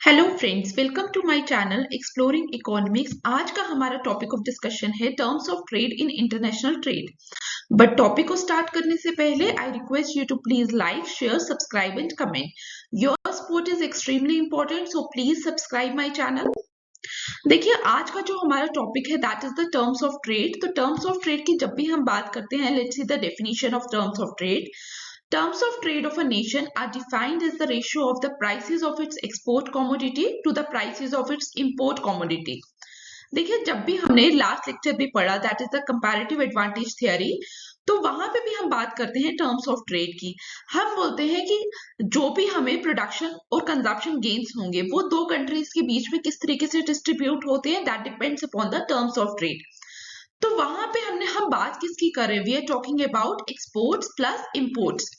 Hello friends, welcome to my channel exploring economics. आज का हमारा टॉपिक ऑफ डिस्कशन है terms of trade in international trade. But topic को start करने से पहले I request you to please like, share, subscribe and comment. Your support is extremely important, so please subscribe my channel. देखिए, आज का जो हमारा टॉपिक है that is the terms of trade. तो टर्म्स ऑफ ट्रेड की जब भी हम बात करते हैं, let's see the definition of terms of trade. Terms of trade of a nation are defined as the ratio of the prices of its export commodity to the prices of its import commodity. देखिए, जब भी हमने last lecture भी पढ़ा that is the comparative advantage theory, तो वहां पे भी हम बात करते हैं टर्म्स ऑफ ट्रेड की। हम बोलते हैं कि जो भी हमें प्रोडक्शन और कंजप्शन गेन्स होंगे वो दो कंट्रीज के बीच में किस तरीके से डिस्ट्रीब्यूट होते हैं, that depends upon the terms of trade. तो वहां पे हम बात किसकी कर रहे हैं? We are talking about exports plus imports.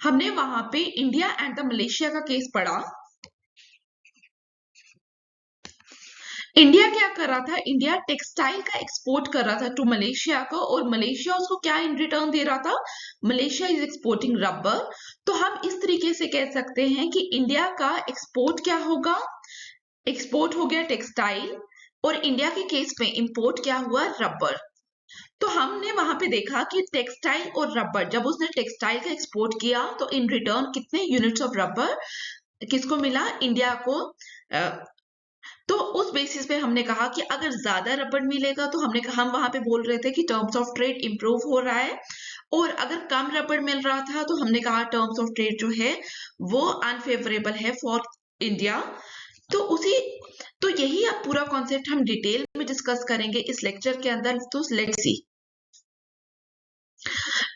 हमने वहां पे इंडिया एंड द मलेशिया का केस पढ़ा। इंडिया क्या कर रहा था? इंडिया टेक्सटाइल का एक्सपोर्ट कर रहा था टू मलेशिया को, और मलेशिया उसको क्या इन रिटर्न दे रहा था? Malaysia is exporting rubber. तो हम इस तरीके से कह सकते हैं कि इंडिया का एक्सपोर्ट क्या होगा? एक्सपोर्ट हो गया टेक्सटाइल, और इंडिया के केस में इंपोर्ट क्या हुआ? रबर। तो हमने वहां पे देखा कि टेक्सटाइल और रबर, जब उसने टेक्सटाइल का एक्सपोर्ट किया तो इन रिटर्न कितने यूनिट्स ऑफ रबर किसको मिला? इंडिया को। तो उस बेसिस पे हमने कहा कि अगर ज्यादा रबर मिलेगा तो हम वहां पे बोल रहे थे कि टर्म्स ऑफ ट्रेड इंप्रूव हो रहा है, और अगर कम रबर मिल रहा था तो हमने कहा टर्म्स ऑफ ट्रेड जो है वो अनफेवरेबल है फॉर इंडिया। तो यही अब पूरा कॉन्सेप्ट हम डिटेल में डिस्कस करेंगे इस लेक्चर के अंदर। तो let's C,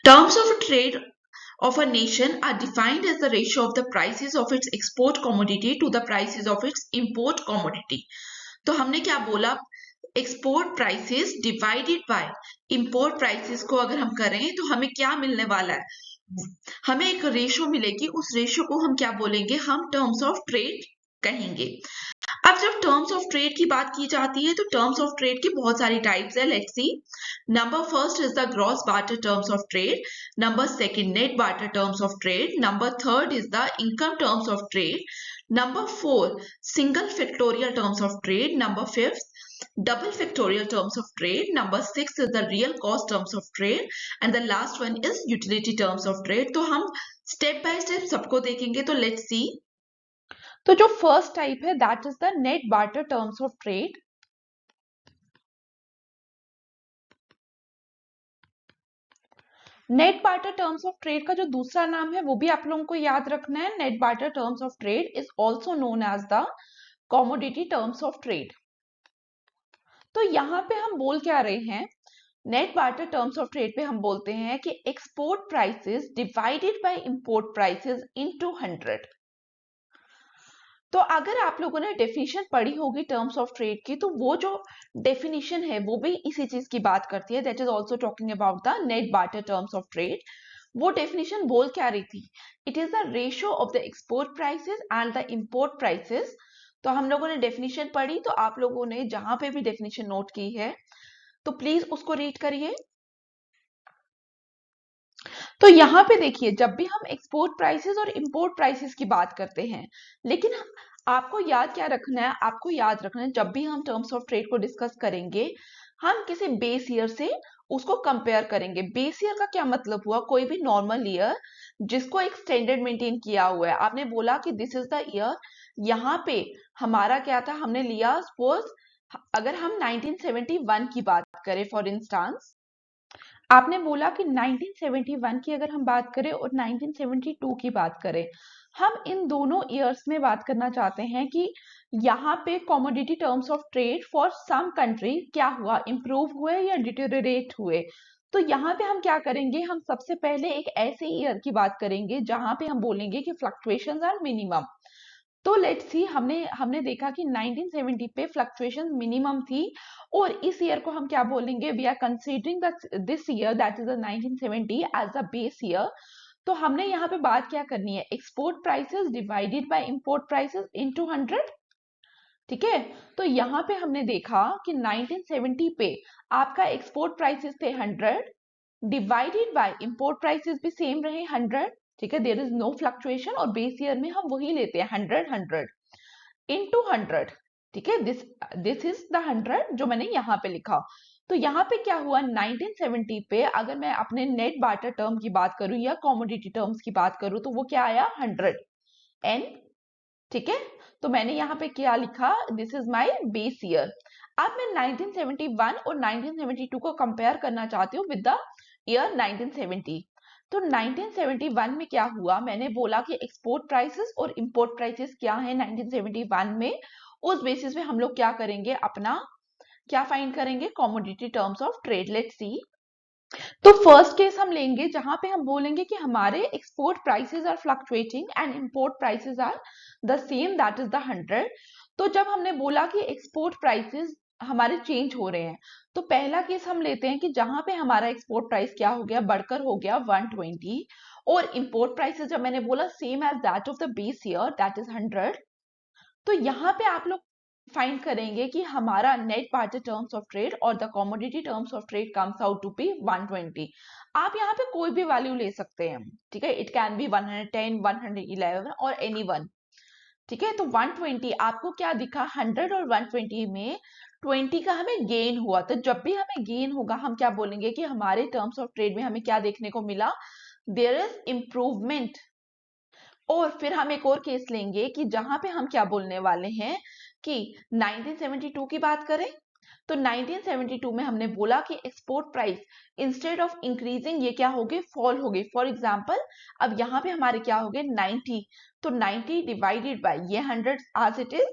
terms of trade of a nation are defined as the ratio of the prices of its export commodity to the prices of its import commodity. तो हमने क्या बोला? Export prices divided by import prices को अगर हम करें तो हमें क्या मिलने वाला है? हमें एक रेशो मिलेगी। उस रेशो को हम क्या बोलेंगे? हम टर्म्स ऑफ ट्रेड कहेंगे। अब जब टर्म्स ऑफ ट्रेड की बात की जाती है तो टर्म्स ऑफ ट्रेड की बहुत सारी टाइप्स है। Let's see, number first is the gross barter terms of trade, number second net barter terms of trade, number third is the income terms of trade, number four single factorial terms of trade, number fifth double factorial terms of trade, number 6 is the real cost terms of trade, and the last one is utility terms of trade. तो हम step by step सबको देखेंगे। तो let's सी, तो जो first type है that is the net barter terms of trade. Net barter terms of trade का जो दूसरा नाम है वो भी आप लोगों को याद रखना है। Net barter terms of trade is also known as the commodity terms of trade. तो यहाँ पे हम बोल क्या रहे हैं? Net barter terms of trade पे हम बोलते हैं कि export prices divided by import prices into 100। तो अगर आप लोगों ने डेफिनेशन पढ़ी होगी टर्म्स ऑफ ट्रेड की, तो वो जो डेफिनेशन है वो भी इसी चीज की बात करती है, that is also talking about the net barter terms of trade. वो डेफिनेशन बोल क्या रही थी? It is the ratio of the export prices and the import prices. तो हम लोगों ने डेफिनेशन पढ़ी, तो आप लोगों ने जहां पे भी डेफिनेशन नोट की है तो प्लीज उसको रीड करिए। तो यहाँ पे देखिए, जब भी हम एक्सपोर्ट प्राइसेस और इंपोर्ट प्राइसेस की बात करते हैं, लेकिन आपको याद क्या रखना है? आपको याद रखना है जब भी हम टर्म्स ऑफ ट्रेड को डिस्कस करेंगे, हम किसी बेस ईयर से उसको कंपेयर करेंगे। बेस ईयर का क्या मतलब हुआ? कोई भी नॉर्मल ईयर जिसको एक स्टैंडर्ड मेंटेन किया हुआ है। आपने बोला कि दिस इज द ईयर, यहाँ पे हमारा क्या था? हमने लिया सपोज, अगर हम 1971 की बात करें फॉर इंस्टांस, आपने बोला कि 1971 की अगर हम बात करें और 1972 की बात करें, हम इन दोनों ईयर्स में बात करना चाहते हैं कि यहाँ पे commodity terms of trade for some country क्या हुआ? इंप्रूव हुए या डिटेरियोरेट हुए? तो यहाँ पे हम क्या करेंगे? हम सबसे पहले एक ऐसे ईयर की बात करेंगे जहां पे हम बोलेंगे कि फ्लक्चुएशंस आर मिनिमम। तो लेट्स सी, हमने हमने देखा कि 1970 पे फ्लक्चुएशन मिनिमम थी, और इस ईयर को हम क्या बोलेंगे? We are considering this year that is the 1970 as a base year. तो हमने यहाँ पे बात क्या करनी है? Export prices divided by import prices into 100। ठीक है, तो यहाँ पे हमने देखा कि 1970 पे आपका एक्सपोर्ट प्राइसेस थे 100, डिवाइडेड बाय इंपोर्ट प्राइसेस भी सेम रहे 100। ठीक है, देयर इज नो फ्लक्चुएशन, और बेस ईयर में हम वही लेते हैं 100 100। इंटू 100, ठीक है, दिस इज द 100 जो मैंने यहाँ पे लिखा। तो यहाँ पे क्या हुआ, 1970 पे अगर मैं अपने नेट बार्टर टर्म की बात करूं या कॉमोडिटी टर्म्स की बात करूं तो वो क्या आया 100 एन, ठीक है। तो मैंने यहाँ पे क्या लिखा, this is my base year. अब मैं 1971 और 1972 को कंपेयर करना चाहती हूँ विद द ईयर 1970। तो 1971 में क्या हुआ, मैंने बोला कि एक्सपोर्ट प्राइसेस और इंपोर्ट प्राइसेस क्या है 1971 में, उस बेसिस पे हम लोग क्या करेंगे, अपना क्या फाइंड करेंगे, commodity terms of trade. Let's see. तो फर्स्ट केस हम लेंगे जहां पे हम बोलेंगे कि हमारे export prices are fluctuating and import prices are the same, that is the 100। तो जब हमने बोला कि एक्सपोर्ट प्राइसेस हमारे चेंज हो रहे हैं, तो पहला केस हम लेते हैं कि जहां पे हमारा एक्सपोर्ट प्राइस क्या हो गया, बढ़कर हो गया 120, और इंपोर्ट प्राइसेस जब मैंने बोला same as that of the base year that is 100। तो यहाँ पे आप लोग फाइंड करेंगे कि हमारा net barter terms of trade और the commodity terms of trade comes out to be 120। आप यहाँ पे कोई भी वैल्यू ले सकते हैं, ठीक है, इट कैन बी 110, 111 और एनी वन, ठीक है। तो 120 आपको क्या दिखा, 100 और 120 में 20 का हमें गेन हुआ। तो जब भी हमें गेन होगा हम क्या बोलेंगे कि हमारे टर्म्स ऑफ ट्रेड में हमें क्या देखने को मिला, देयर इज इम्प्रूवमेंट। और फिर हम एक और केस लेंगे कि जहां पे हम क्या बोलने वाले हैं कि 1972 की बात करें, तो 1972 में हमने बोला कि export price instead of increasing ये क्या हो गए, फॉल हो गए। फॉर एग्जांपल अब यहाँ पे हमारे क्या हो गए 90, तो 90 डिवाइडेड बाय ये 100 आज इट इज,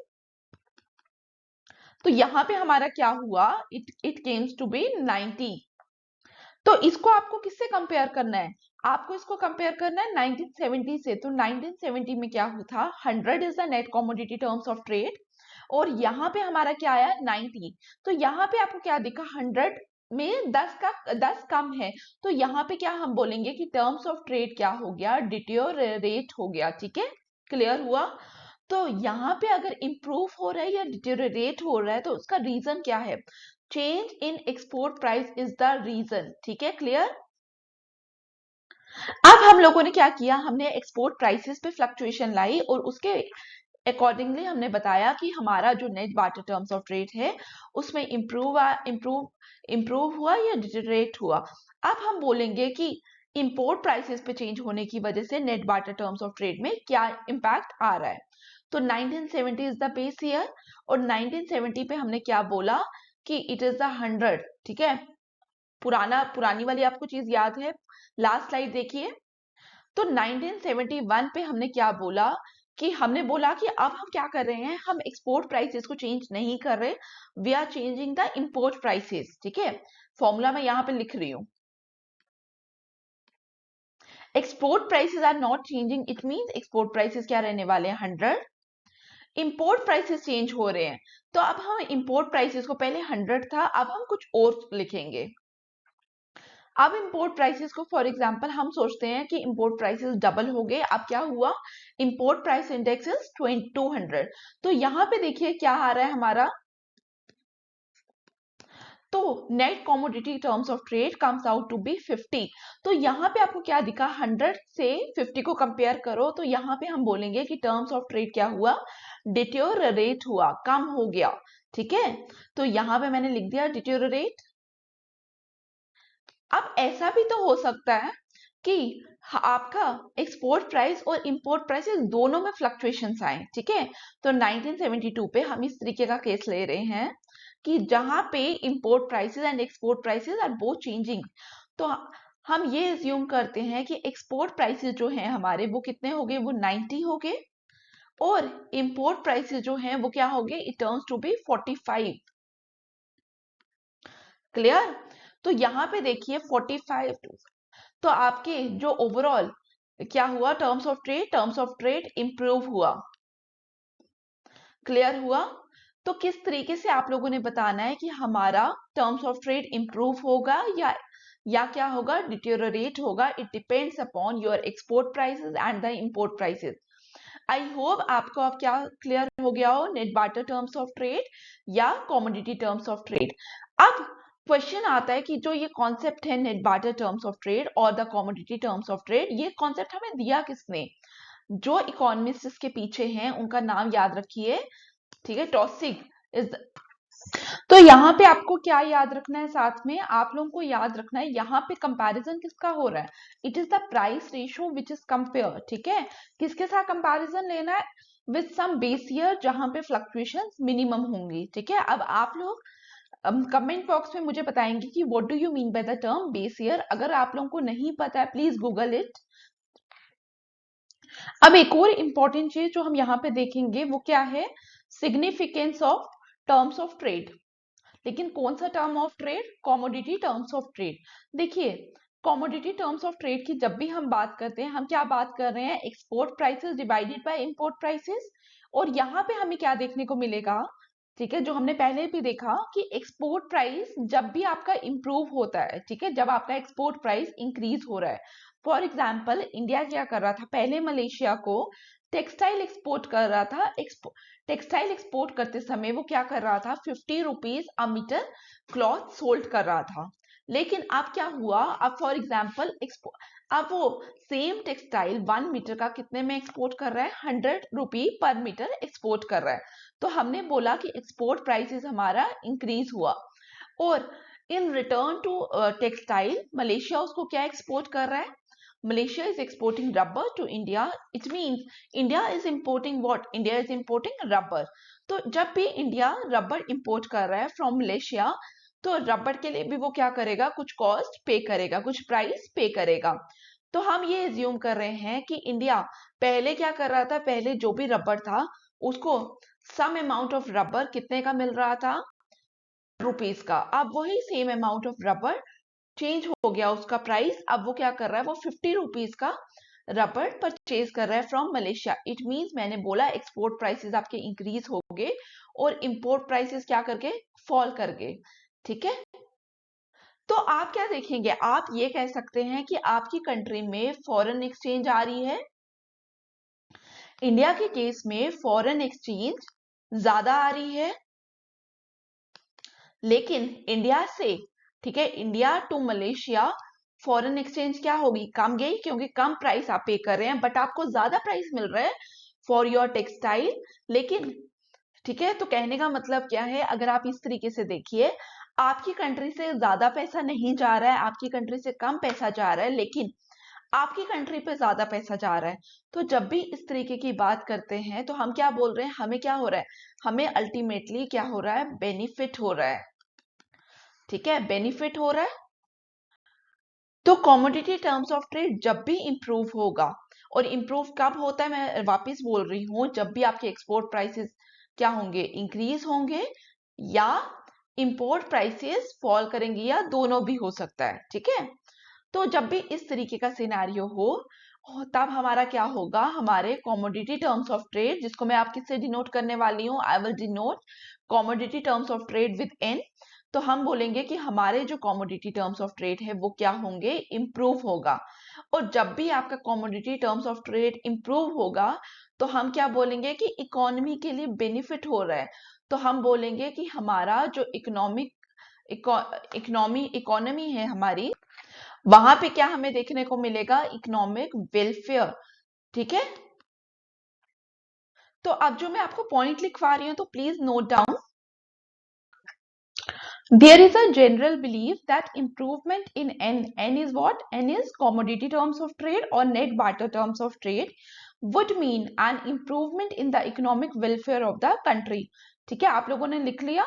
तो यहाँ पे हमारा क्या हुआ, इट केम्स टू बी 90। तो इसको आपको किससे कंपेयर करना है, आपको इसको कंपेयर करना है 1970 से। तो 1970 में क्या हुआ था, 100 is the net commodity terms of trade, और यहाँ पे हमारा क्या आया 90। तो यहाँ पे आपको क्या दिखा, 100 में 10 कम है, तो यहाँ पे क्या हम बोलेंगे कि टर्म्स ऑफ ट्रेड क्या हो गया, डिटेरियोरेट हो गया, ठीक है, क्लियर हुआ। तो यहाँ पे अगर इंप्रूव हो रहा है या डिटेरियोरेट हो रहा है तो उसका रीजन क्या है, change in export price is the reason, ठीक है, क्लियर। अब हम लोगों ने क्या किया, हमने एक्सपोर्ट प्राइसेस पे फ्लक्चुएशन लाई और उसके अकॉर्डिंगली हमने बताया कि हमारा जो net barter terms of trade है उसमें इंप्रूव हुआ या डिटेरियोरेट हुआ। अब हम बोलेंगे कि इंपोर्ट प्राइसेस पे चेंज होने की वजह से net barter terms of trade में क्या इंपैक्ट आ रहा है। तो 1970 इज द बेस ईयर, और 1970 पे हमने क्या बोला कि इट इज द 100, ठीक है। पुरानी वाली आपको चीज याद है, लास्ट स्लाइड देखिए। तो 1971 पे हमने क्या बोला कि हमने बोला कि अब हम क्या कर रहे हैं, हम एक्सपोर्ट प्राइसेस को चेंज नहीं कर रहे, we are changing the import prices, ठीक है। फॉर्मूला मैं यहाँ पे लिख रही हूँ, export prices are not changing, it means export prices क्या रहने वाले हैं 100, इंपोर्ट प्राइसेस चेंज हो रहे हैं। तो अब हम इंपोर्ट प्राइसेस को, पहले 100 था, अब हम कुछ और लिखेंगे। अब इंपोर्ट प्राइसेस को फॉर एग्जांपल हम सोचते हैं कि इंपोर्ट प्राइसेस डबल हो गए, अब क्या हुआ, इंपोर्ट प्राइस इंडेक्स इज 200। तो यहाँ पे देखिए क्या आ रहा है हमारा, तो net commodity terms of trade comes out to be 50। तो यहाँ पे आपको क्या दिखा, 100 से 50 को कंपेयर करो, तो यहाँ पे हम बोलेंगे कि टर्म्स ऑफ ट्रेड क्या हुआ, डिटेरियोरेट हुआ, कम हो गया, ठीक है। तो यहाँ पे मैंने लिख दिया डिटेरियोरेट। अब ऐसा भी तो हो सकता है कि आपका एक्सपोर्ट प्राइस और इंपोर्ट प्राइसेस दोनों में फ्लक्चुएशंस आए, ठीक है। तो 1972 पे हम इस तरीके का केस ले रहे हैं कि जहां पे import prices and export prices are both changing. तो हम ये अज्यूम करते हैं कि एक्सपोर्ट प्राइसेस जो हैं हमारे वो कितने हो गए, वो 90 हो गए, और इंपोर्ट प्राइसेस जो हैं वो क्या हो गए, it turns to be 45, clear. तो यहाँ पे देखिए 45, तो आपके जो ओवरऑल क्या हुआ, टर्म्स ऑफ ट्रेड इंप्रूव हुआ, क्लियर हुआ। तो किस तरीके से आप लोगों ने बताना है कि हमारा टर्म्स ऑफ ट्रेड इंप्रूव होगा या क्या होगा, डिटेरियोरेट होगा, it depends upon your export prices and the import prices. I hope आपको अब क्या क्लियर हो गया हो, net barter terms of trade या कॉमोडिटी टर्म्स ऑफ ट्रेड। अब क्वेश्चन आता है कि जो ये कॉन्सेप्ट है net barter terms of trade और the commodity terms of trade, ये कॉन्सेप्ट हमें दिया किसने, जो इकोनॉमिस्ट इसके पीछे हैं उनका नाम याद रखिए, ठीक है। टॉसिग इज, तो यहाँ पे आपको क्या याद रखना है, साथ में आप लोगों को याद रखना है यहाँ पे कंपैरिजन किसका हो रहा है, it is the price ratio which is compare, ठीक है। किसके साथ कंपैरिजन लेना है, विद सम बेस ईयर जहां पे फ्लक्चुएशंस मिनिमम होंगी, ठीक है। अब आप लोग कमेंट बॉक्स में मुझे बताएंगे कि what do you mean by the term base year. अगर आप लोगों को नहीं पता है प्लीज गूगल इट। अब एक और इंपॉर्टेंट चीज जो हम यहाँ पे देखेंगे वो क्या है, significance of terms of trade. लेकिन कौन सा term of trade, commodity terms of trade. देखिए कॉमोडिटी टर्म्स ऑफ ट्रेड की जब भी हम बात करते हैं, हम क्या बात कर रहे हैं, export prices divided by import prices. और यहाँ पे हमें क्या देखने को मिलेगा, ठीक है, जो हमने पहले भी देखा कि एक्सपोर्ट प्राइस जब भी आपका इंप्रूव होता है, ठीक है, जब आपका एक्सपोर्ट प्राइस इंक्रीज हो रहा है। फॉर एग्जाम्पल इंडिया क्या कर रहा था, पहले मलेशिया को टेक्सटाइल एक्सपोर्ट कर रहा था, टेक्सटाइल एक्सपोर्ट करते समय वो क्या कर रहा था, 50 rupees a metre cloth sold कर रहा था। लेकिन अब क्या हुआ, अब फॉर एग्जाम्पल अब वो सेम टेक्सटाइल 1 मीटर का कितने में एक्सपोर्ट कर रहा है, 100 रुपी पर मीटर एक्सपोर्ट कर रहा है। तो हमने बोला कि एक्सपोर्ट प्राइसेस हमारा इंक्रीज हुआ। और in return to textile Malaysia उसको क्या एक्सपोर्ट कर रहा है, Malaysia is exporting rubber to India. It means India is importing what? India is importing rubber. तो जब भी इंडिया रबर इंपोर्ट कर रहा है फ्रॉम मलेशिया, तो रबर के लिए भी वो क्या करेगा, कुछ कॉस्ट पे करेगा, कुछ प्राइस पे करेगा। तो हम ये एज्यूम कर रहे हैं कि इंडिया पहले क्या कर रहा था, पहले जो भी रबर था उसको सम अमाउंट ऑफ रबर कितने का मिल रहा था, रुपीज का। अब वही same amount of rubber change हो गया उसका प्राइस, अब वो क्या कर रहा है, वो 50 रुपीज का रबर परचेज कर रहा है फ्रॉम मलेशिया। इट मींस मैंने बोला एक्सपोर्ट प्राइसेस आपके इंक्रीज हो गए और इंपोर्ट प्राइसेस क्या करके फॉल कर गए, ठीक है। तो आप क्या देखेंगे, आप ये कह सकते हैं कि आपकी कंट्री में फॉरेन एक्सचेंज आ रही है। इंडिया के केस में फॉरेन एक्सचेंज ज्यादा आ रही है, लेकिन इंडिया से, ठीक है, India to Malaysia foreign exchange क्या होगी, कम गई, क्योंकि कम प्राइस आप पे कर रहे हैं, बट आपको ज्यादा प्राइस मिल रहा है फॉर योर टेक्सटाइल। लेकिन ठीक है, तो कहने का मतलब क्या है, अगर आप इस तरीके से देखिए, आपकी कंट्री से ज्यादा पैसा नहीं जा रहा है, आपकी कंट्री से कम पैसा जा रहा है, लेकिन आपकी कंट्री पे ज्यादा पैसा जा रहा है। तो जब भी इस तरीके की बात करते हैं तो हम क्या बोल रहे हैं, हमें क्या हो रहा है, हमें अल्टीमेटली क्या हो रहा है, बेनिफिट हो रहा है, ठीक है, बेनिफिट हो रहा है। तो कॉमोडिटी टर्म्स ऑफ ट्रेड जब भी इंप्रूव होगा, और इंप्रूव कब होता है, मैं वापस बोल रही हूं, जब भी आपके एक्सपोर्ट प्राइसेस क्या होंगे, इंक्रीज होंगे, या इंपोर्ट प्राइसेस फॉल करेंगे, या दोनों भी हो सकता है, ठीक है। तो जब भी इस तरीके का सिनेरियो हो, तब हमारा क्या होगा, हमारे कॉमोडिटी टर्म्स ऑफ ट्रेड, जिसको मैं आप किससे डिनोट करने वाली हूँ, I will denote commodity terms of trade with N. तो हम बोलेंगे कि हमारे जो कॉमोडिटी टर्म्स ऑफ ट्रेड है वो क्या होंगे, इंप्रूव होगा। और जब भी आपका commodity terms of trade improve होगा, तो हम क्या बोलेंगे कि इकोनॉमी के लिए बेनिफिट हो रहा है। तो हम बोलेंगे कि हमारा जो इकोनॉमी है हमारी, वहां पे क्या हमें देखने को मिलेगा, इकोनॉमिक वेलफेयर, ठीक है। तो अब जो मैं आपको पॉइंट लिखवा रही हूं, तो please note down. There is a general belief that improvement in N is what? N is commodity terms of trade or net barter terms of trade would mean an improvement in the economic welfare of the country. ठीक है, आप लोगों ने लिख लिया।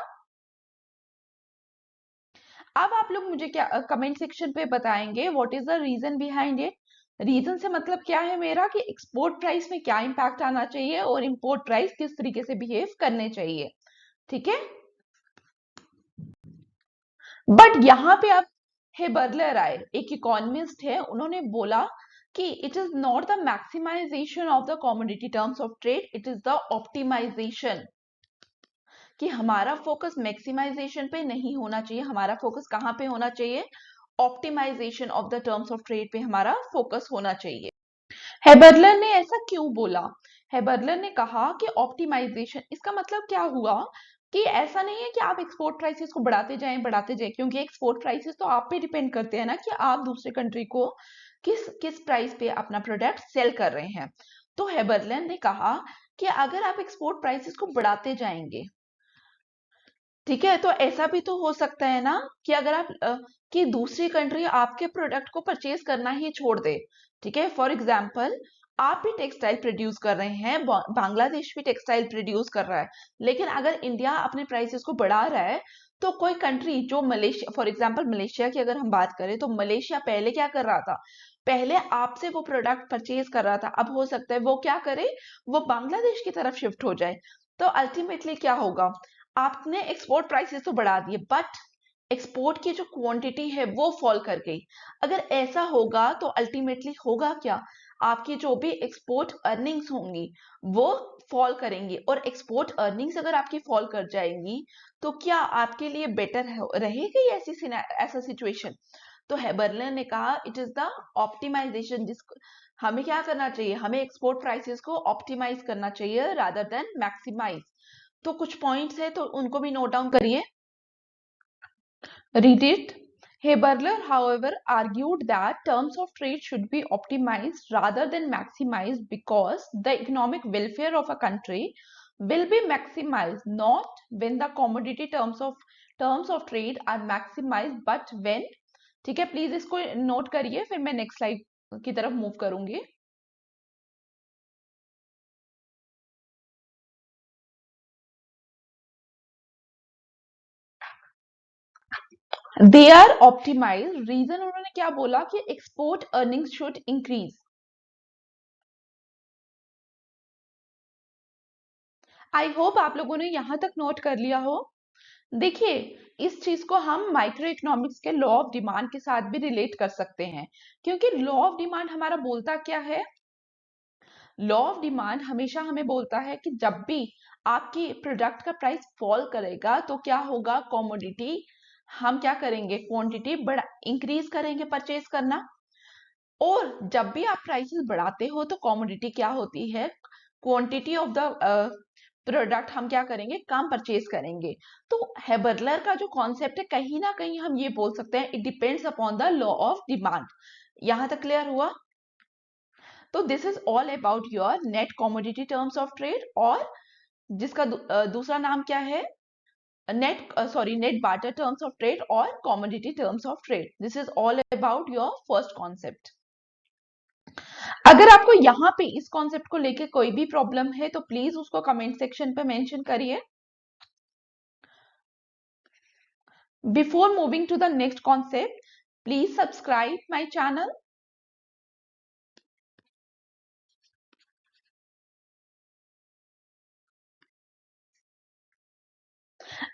अब आप लोग मुझे क्या कमेंट सेक्शन पे बताएंगे what is the reason behind it. Reason से मतलब क्या है मेरा, कि एक्सपोर्ट प्राइस में क्या इंपैक्ट आना चाहिए और इंपोर्ट प्राइस किस तरीके से बिहेव करने चाहिए, ठीक है। बट यहाँ पे अब हेबरलर आए, एक इकोनॉमिस्ट है, उन्होंने बोला कि it is not the maximization of the commodity terms of trade, it is the optimization. कि हमारा फोकस मैक्सिमाइजेशन पे नहीं होना चाहिए, हमारा फोकस कहाँ पे होना चाहिए, optimization of the terms of trade पे हमारा फोकस होना चाहिए। हेबरलर ने ऐसा क्यों बोला, हेबरलर ने कहा कि ऑप्टिमाइजेशन, इसका मतलब क्या हुआ कि ऐसा नहीं है कि आप एक्सपोर्ट प्राइसेस को बढ़ाते जाएं, क्योंकि एक्सपोर्ट प्राइसेस तो आप पे डिपेंड करते हैं ना, कि आप दूसरे कंट्री को किस किस प्राइस पे अपना प्रोडक्ट सेल कर रहे हैं। तो हेबरलैंड ने कहा कि अगर आप एक्सपोर्ट प्राइसेस को बढ़ाते जाएंगे, ठीक है, तो ऐसा भी तो हो सकता है ना कि अगर आप कि दूसरी कंट्री आपके प्रोडक्ट को परचेज करना ही छोड़ दे। ठीक है, फॉर एग्जांपल आप भी टेक्सटाइल प्रोड्यूस कर रहे हैं, बांग्लादेश भी टेक्सटाइल प्रोड्यूस कर रहा है, लेकिन अगर इंडिया अपने प्राइसेस को बढ़ा रहा है, तो कोई कंट्री जो मलेशिया, फॉर एग्जांपल मलेशिया की अगर हम बात करें, तो मलेशिया पहले क्या कर रहा था, पहले आपसे वो प्रोडक्ट परचेज कर रहा था, अब हो सकता है वो क्या करे, वो बांग्लादेश की तरफ शिफ्ट हो जाए। तो अल्टीमेटली क्या होगा, आपने एक्सपोर्ट प्राइसेस तो बढ़ा दिए, बट एक्सपोर्ट की जो क्वांटिटी है वो फॉल कर गई। अगर ऐसा होगा तो अल्टीमेटली होगा क्या, आपकी जो भी एक्सपोर्ट अर्निंग्स होंगी वो फॉल करेंगी, और एक्सपोर्ट अर्निंग्स अगर आपकी फॉल कर जाएंगी, तो क्या आपके लिए बेटर रहेगी ऐसा सिचुएशन। तो हेबरलर ने कहा इट इज द ऑप्टिमाइजेशन, जिस हमें क्या करना चाहिए, हमें एक्सपोर्ट प्राइसेस को ऑप्टिमाइज करना चाहिए रादर देन मैक्सिमाइज। तो कुछ पॉइंट्स है, तो उनको भी नोट डाउन करिए, read it. Heberler, however, argued that terms of trade should be optimized rather than maximized because the economic welfare of a country will be maximized not when the commodity terms of trade are maximized but when, ठीक है, please इसको note करिए, फिर मैं next slide की तरफ move करूंगी। They are optimise, reason उन्होंने क्या बोला कि export earnings should increase. I hope आप लोगों ने यहां तक नोट कर लिया हो। देखिए, इस चीज को हम माइक्रो इकोनॉमिक्स के लॉ ऑफ डिमांड के साथ भी रिलेट कर सकते हैं, क्योंकि लॉ ऑफ डिमांड हमारा बोलता क्या है, लॉ ऑफ डिमांड हमेशा हमें बोलता है कि जब भी आपकी प्रोडक्ट का प्राइस फॉल करेगा तो क्या होगा, कॉमोडिटी हम क्या करेंगे, क्वांटिटी बड़ा इंक्रीज करेंगे परचेज करना, और जब भी आप प्राइसेस बढ़ाते हो तो कॉमोडिटी क्या होती है, क्वांटिटी ऑफ द प्रोडक्ट हम क्या करेंगे, कम परचेज करेंगे। तो हेबरलर का जो कॉन्सेप्ट है, कहीं ना कहीं हम ये बोल सकते हैं it depends upon the law of demand. यहां तक क्लियर हुआ। तो this is all about your net commodity terms of trade, और जिसका दूसरा नाम क्या है, net barter terms of trade और commodity terms of trade. This is all about your first concept. अगर आपको यहाँ पे इस कॉन्सेप्ट को लेके कोई भी प्रॉब्लम है तो प्लीज उसको कमेंट सेक्शन पे मेंशन करिए। Before moving to the next concept, please subscribe my channel.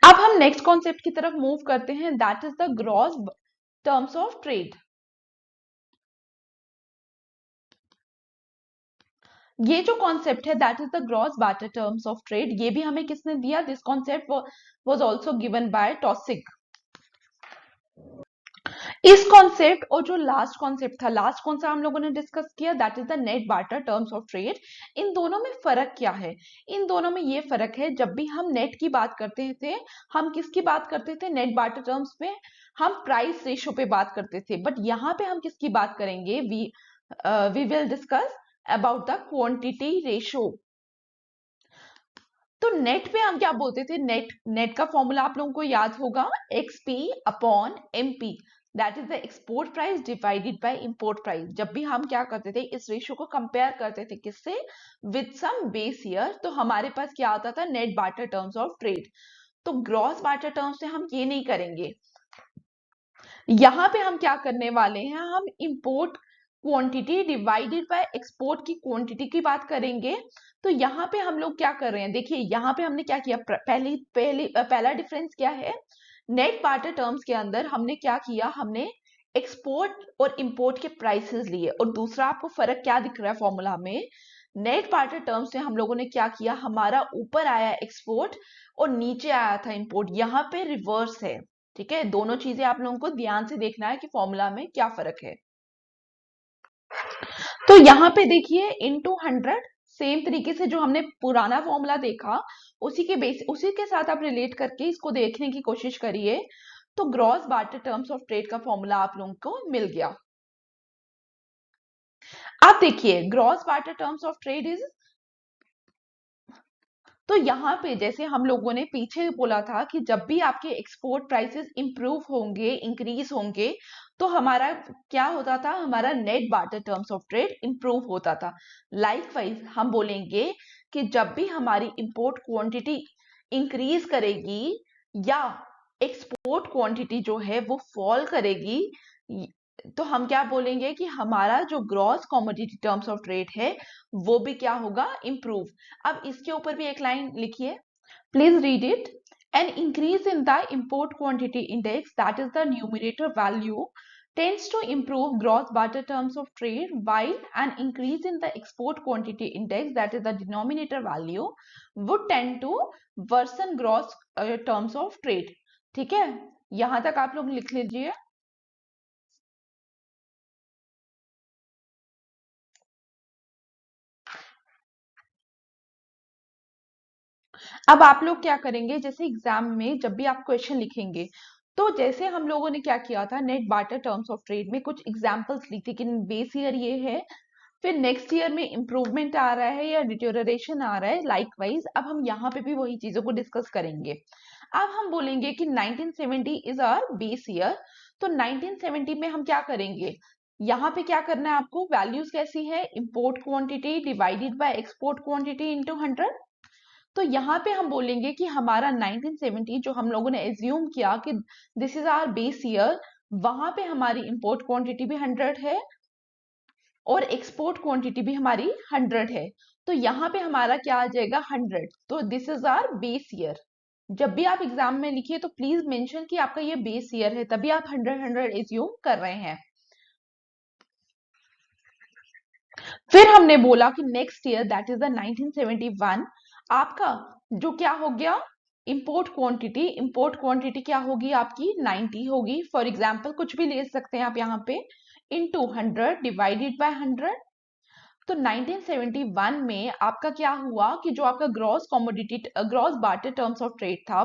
अब हम नेक्स्ट कॉन्सेप्ट की तरफ मूव करते हैं, that is the gross terms of trade. ये जो कॉन्सेप्ट है that is the gross barter terms of trade, ये भी हमें किसने दिया, this concept was also given by Taussig. इस कॉन्सेप्ट और जो लास्ट कॉन्सेप्ट था, लास्ट कौन सा हम लोगों ने डिस्कस किया, that is the net barter terms of trade. इन दोनों में फर्क क्या है, इन दोनों में ये फर्क है, जब भी हम नेट की बात करते थे, हम किसकी बात करते थे, नेट बार्टर टर्म्स पे हम प्राइस रेशो पे बात करते थे, बट यहाँ पे हम किसकी बात करेंगे, we will discuss about the quantity ratio. तो नेट पे हम क्या बोलते थे, नेट का फॉर्मूला आप लोगों को याद होगा, XP upon MP, that is the export price divided by import price. जब भी हम क्या करते थे, इस रेशियो को कंपेयर करते थे किससे, विद सम बेस ईयर, तो हमारे पास क्या आता था, net barter terms of trade. तो ग्रॉस बार्टर टर्म्स से हम ये नहीं करेंगे, यहाँ पे हम क्या करने वाले हैं, हम import quantity divided by export की क्वांटिटी की बात करेंगे। तो यहाँ पे हम लोग क्या कर रहे हैं, देखिए यहाँ पे हमने क्या किया, पहला डिफरेंस क्या है, नेट बार्टर टर्म्स के अंदर हमने क्या किया, हमने एक्सपोर्ट और इंपोर्ट के प्राइसेस लिए, और दूसरा आपको फर्क क्या दिख रहा है फॉर्मूला में, नेट बार्टर टर्म्स से हम लोगों ने क्या किया, हमारा ऊपर आया एक्सपोर्ट और नीचे आया था इंपोर्ट, यहाँ पे रिवर्स है। ठीक है, दोनों चीजें आप लोगों को ध्यान से देखना है कि फॉर्मूला में क्या फर्क है। तो यहाँ पे देखिए इनटू 100, सेम तरीके से जो हमने पुराना फॉर्मूला देखा, उसी के साथ आप रिलेट करके इसको देखने की कोशिश करिए। तो gross barter terms of trade का फॉर्मूला आप लोगों को मिल गया। अब देखिए gross barter terms of trade is, तो यहाँ पे जैसे हम लोगों ने पीछे बोला था कि जब भी आपके एक्सपोर्ट प्राइसेस इंप्रूव होंगे, इंक्रीज होंगे, तो हमारा क्या होता था, हमारा net barter terms of trade improve होता था। लाइकवाइज हम बोलेंगे कि जब भी हमारी इंपोर्ट क्वांटिटी इंक्रीज करेगी या एक्सपोर्ट क्वांटिटी जो है वो फॉल करेगी, तो हम क्या बोलेंगे कि हमारा जो gross commodity terms of trade है वो भी क्या होगा, इंप्रूव। अब इसके ऊपर भी एक लाइन लिखिए, please read it. An increase in the import quantity index that is the numerator value tends to improve gross barter terms of trade, while an increase in the export quantity index, that is the denominator value, would tend to worsen gross terms of trade। ठीक है, यहां तक आप लोग लिख लीजिए। अब आप लोग क्या करेंगे, जैसे एग्जाम में जब भी आप क्वेश्चन लिखेंगे, तो जैसे हम लोगों ने क्या किया था, net barter terms of trade में कुछ एग्जांपल्स ली थी कि बेस ईयर ये है, फिर नेक्स्ट ईयर में इंप्रूवमेंट आ रहा है या डिटोरेशन आ रहा है, लाइकवाइज अब हम यहाँ पे भी वही चीजों को डिस्कस करेंगे। अब हम बोलेंगे कि 1970 इज आवर बेस ईयर, तो 1970 में हम क्या करेंगे, यहाँ पे क्या करना है आपको, वैल्यूज कैसी है, import quantity divided by export quantity into 100। तो यहाँ पे हम बोलेंगे कि हमारा 1970 जो हम लोगों ने एज्यूम किया कि this is our base year, वहां पे हमारी इंपोर्ट क्वांटिटी भी 100 है और एक्सपोर्ट क्वांटिटी भी हमारी 100 है, तो यहाँ पे हमारा क्या आ जाएगा, 100। तो this is our base year. जब भी आप एग्जाम में लिखिए तो प्लीज मेंशन कि आपका ये बेस ईयर है, तभी आप 100 एज्यूम कर रहे हैं। फिर हमने बोला कि next year that is the 1971, आपका जो क्या हो गया, इंपोर्ट क्वांटिटी क्या होगी आपकी, 90 होगी। फॉर एग्जाम्पल कुछ भी ले सकते हैं आप यहाँ पे, इनटू 100 डिवाइडेड बाय 100। तो 1971 में आपका क्या हुआ कि जो आपका gross barter terms of trade था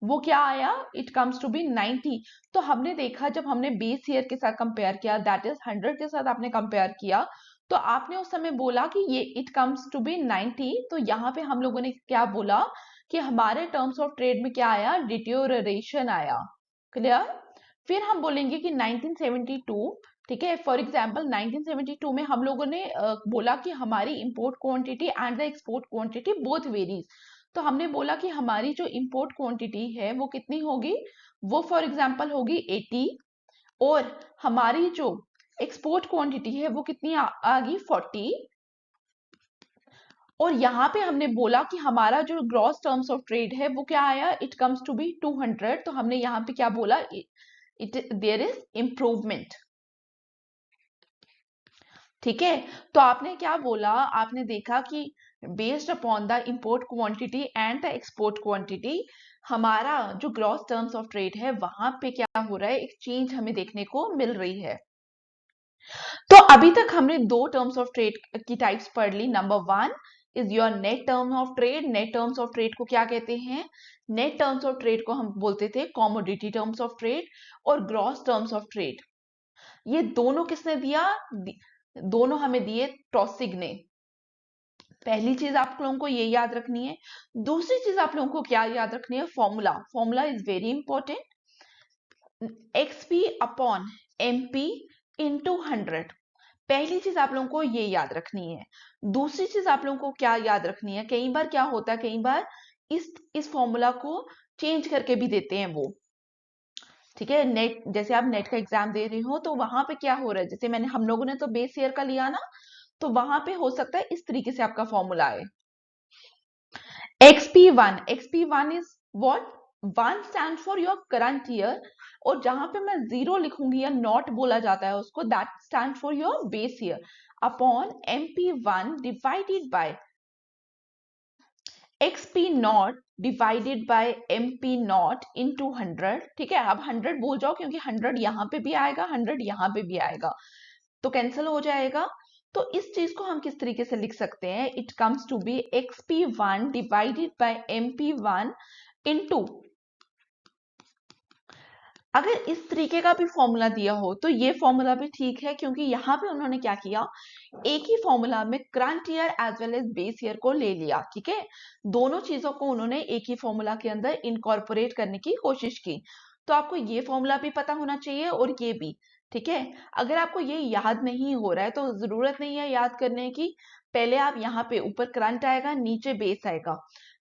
वो क्या आया, इट कम्स टू बी 90। तो हमने देखा, जब हमने बेस ईयर के साथ कंपेयर किया, दैट इज 100 के साथ आपने कंपेयर किया, तो आपने उस समय बोला कि ये इट कम्स टू बी 90। तो यहाँ पे हम लोगों ने क्या बोला कि हमारे टर्म्स ऑफ ट्रेड में क्या आया, डिटोरेशन आया। क्लियर। फिर हम बोलेंगे कि 1972, ठीक है, फॉर एग्जाम्पल 1972 में हम लोगों ने बोला कि हमारी import quantity and the export quantity both varies. तो हमने बोला कि हमारी जो इंपोर्ट क्वांटिटी है वो कितनी होगी, वो फॉर एग्जाम्पल होगी 80, और हमारी जो एक्सपोर्ट क्वांटिटी है वो कितनी आ गई 40। और यहाँ पे हमने बोला कि हमारा जो ग्रॉस टर्म्स ऑफ ट्रेड है वो क्या आया, इट कम्स टू बी 200। तो हमने यहाँ पे क्या बोला, इट देयर इज इम्प्रूवमेंट। ठीक है, तो आपने क्या बोला, आपने देखा कि based upon the import quantity and the export quantity, हमारा जो ग्रॉस टर्म्स ऑफ ट्रेड है वहां पे क्या हो रहा है, एक चेंज हमें देखने को मिल रही है। तो अभी तक हमने दो टर्म्स ऑफ ट्रेड की टाइप्स पढ़ ली। Number one is your net term of trade. Net terms of trade को क्या कहते हैं, नेट टर्म्स ऑफ ट्रेड को हम बोलते थे कॉमोडिटी टर्म्स ऑफ ट्रेड, और ग्रॉस टर्म्स ऑफ ट्रेड ये दोनों किसने दिया, दोनों हमें दिए टॉसिग ने। पहली चीज आप लोगों को ये याद रखनी है। दूसरी चीज आप लोगों को क्या याद रखनी है, formula. Formula is very important. XP upon MP into 100। पहली चीज आप लोगों को ये याद रखनी है। दूसरी चीज आप लोगों को क्या याद रखनी है, कई बार क्या होता है, कई बार इस फॉर्मूला को चेंज करके भी देते हैं वो। ठीक है, नेट जैसे आप नेट का एग्जाम दे रहे हो तो वहां पे क्या हो रहा है, जैसे मैंने हम लोगों ने तो बेस ईयर का लिया ना, तो वहां पे हो सकता है इस तरीके से आपका फॉर्मूला आए, XP1। XP1 is what, 1 stand for your current year, और जहां पे मैं जीरो लिखूंगी या नॉट बोला जाता है उसको, that stand for your base year, upon MP1 divided by XP not divided by MP not into 100। ठीक है, अब 100 बोल जाओ क्योंकि 100 यहाँ पे भी आएगा, 100 यहाँ पे भी आएगा, तो कैंसिल हो जाएगा। तो इस चीज को हम किस तरीके से लिख सकते हैं, it comes to be XP1 divided by MP1 into अगर इस तरीके का भी फॉर्मूला दिया हो तो ये फॉर्मूला भी ठीक है, क्योंकि यहाँ पे उन्होंने क्या किया, एक ही फॉर्मूला में current year as well as base year को ले लिया। ठीक है, दोनों चीजों को उन्होंने एक ही फॉर्मूला के अंदर इनकॉर्पोरेट करने की कोशिश की। तो आपको ये फॉर्मूला भी पता होना चाहिए और ये भी। ठीक है, अगर आपको ये याद नहीं हो रहा है तो जरूरत नहीं है याद करने की। पहले आप यहाँ पे ऊपर करंट आएगा, नीचे बेस आएगा,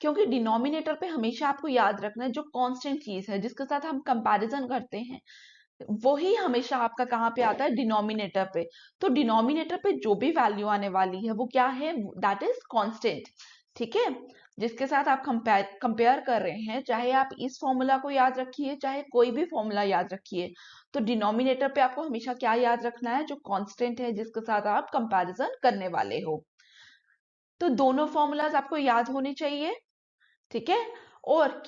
क्योंकि डिनोमिनेटर पे हमेशा आपको याद रखना है जो कांस्टेंट चीज है जिसके साथ हम कंपैरिजन करते हैं, वही हमेशा आपका कहाँ पे आता है, डिनोमिनेटर पे। तो डिनोमिनेटर पे जो भी वैल्यू आने वाली है वो क्या है, दैट इज कांस्टेंट। ठीक है, जिसके साथ आप कंपेयर कर रहे हैं, चाहे आप इस फॉर्मूला को याद रखिए चाहे कोई भी फॉर्मूला याद रखिए, तो डिनोमिनेटर पे आपको हमेशा क्या याद रखना है, जो कांस्टेंट है जिसके साथ आप कंपैरिजन करने वाले हो। तो दोनों फॉर्मूलाज आपको याद होने चाहिए। ठीक है, और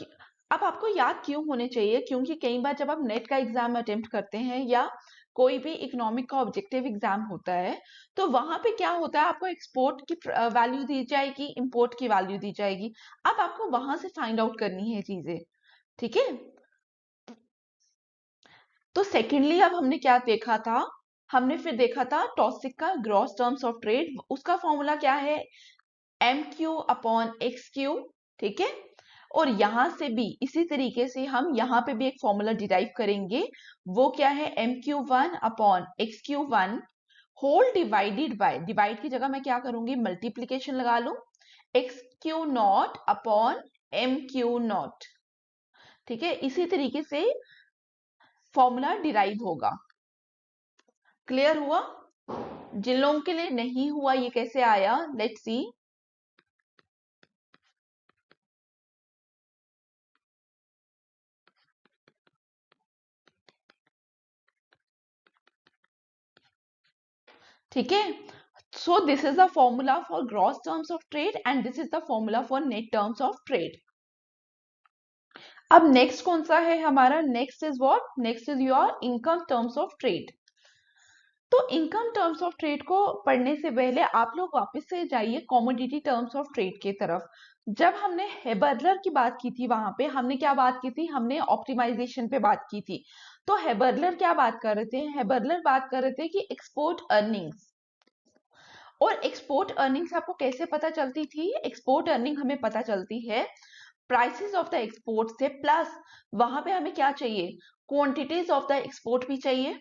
अब आपको याद क्यों होने चाहिए, क्योंकि कई बार जब आप नेट का एग्जाम अटेम्प्ट करते हैं या कोई भी इकोनॉमिक का ऑब्जेक्टिव एग्जाम होता है, तो वहां पे क्या होता है, आपको एक्सपोर्ट की वैल्यू दी जाएगी, इंपोर्ट की वैल्यू दी जाएगी। अब आपको वहां से फाइंड आउट करनी है चीजें। ठीक है, तो सेकेंडली अब हमने क्या देखा था, हमने फिर देखा था टॉसिक का ग्रॉस टर्म्स ऑफ ट्रेड। उसका फॉर्मूला क्या है, M Q upon X Q. ठीक है, और यहां से भी इसी तरीके से हम यहाँ पे भी एक फॉर्मूला डिराइव करेंगे। वो क्या है, M Q one upon X Q one whole divided by, divide की जगह मैं क्या करूंगी, मल्टीप्लीकेशन लगा लूं, X Q naught upon M Q naught. ठीक है, इसी तरीके से फॉर्मूला डिराइव होगा। क्लियर हुआ? जिन लोगों के लिए नहीं हुआ ये कैसे आया, लेट्स सी। ठीक है, so this is the formula for gross terms of trade and this is the formula for net terms of trade. अब नेक्स्ट कौन सा है हमारा, next is what, next is your income terms of trade. तो income terms of trade को पढ़ने से पहले आप लोग वापस से जाइए कॉमोडिटी टर्म्स ऑफ ट्रेड के तरफ। जब हमने हेबरलर की बात की थी, वहां पे हमने क्या बात की थी, हमने ऑप्टिमाइजेशन पे बात की थी। तो हेबरलर क्या बात कर रहे थे, हेबरलर बात कर रहे थे कि एक्सपोर्ट अर्निंग्स, और एक्सपोर्ट अर्निंग्स आपको कैसे पता चलती थी, एक्सपोर्ट अर्निंग हमें पता चलती है प्राइसेस ऑफ द एक्सपोर्ट से, प्लस वहां पे हमें क्या चाहिए, क्वांटिटीज ऑफ द एक्सपोर्ट भी चाहिए।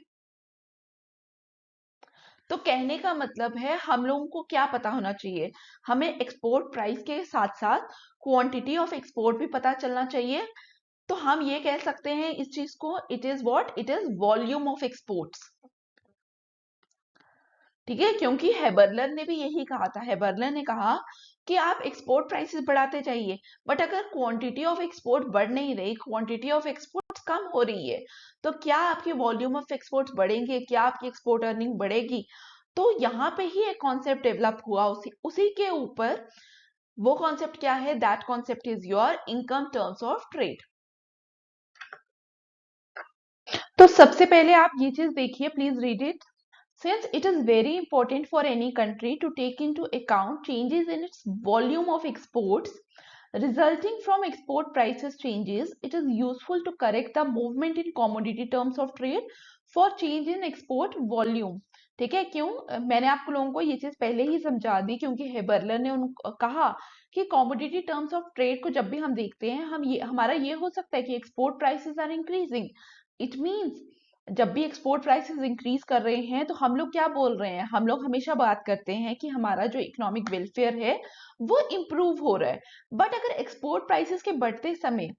तो कहने का मतलब है हम लोगों को क्या पता होना चाहिए, हमें एक्सपोर्ट प्राइस के साथ साथ क्वांटिटी ऑफ एक्सपोर्ट भी पता चलना चाहिए। तो हम ये कह सकते हैं इस चीज को, it is what, it is volume of exports. ठीक है, क्योंकि हेबरलर ने भी यही कहा था, हेबरलर ने कहा कि आप एक्सपोर्ट प्राइसेस बढ़ाते जाइए, बट अगर क्वांटिटी ऑफ एक्सपोर्ट बढ़ नहीं रही, क्वांटिटी ऑफ एक्सपोर्ट कम हो रही है, तो क्या आपकी वॉल्यूम ऑफ एक्सपोर्ट बढ़ेंगे, क्या आपकी एक्सपोर्ट अर्निंग बढ़ेगी। तो यहाँ पे ही एक कॉन्सेप्ट डेवलप हुआ उसी उसी के ऊपर। वो कॉन्सेप्ट क्या है, that concept is your income terms of trade. तो सबसे पहले आप ये चीज देखिए, please read it. Since it is very important for any country to take into account changes in its volume of exports resulting from export prices changes, it is useful to correct the movement in commodity terms of trade for change in export volume. ठीक है, क्यों, मैंने आप लोगों को ये चीज पहले ही समझा दी, क्योंकि हेबरलर ने उन कहा कि कॉमोडिटी टर्म्स ऑफ ट्रेड को जब भी हम देखते हैं, हम ये हमारा ये हो सकता है कि export prices are increasing, it means जब भी एक्सपोर्ट प्राइसेस इंक्रीज कर रहे हैं तो हम लोग क्या बोल रहे हैं, हम लोग हमेशा बात करते हैं कि हमारा जो इकोनॉमिक वेलफेयर है वो इम्प्रूव हो रहा है। बट अगर एक्सपोर्ट प्राइसेस के बढ़ते समय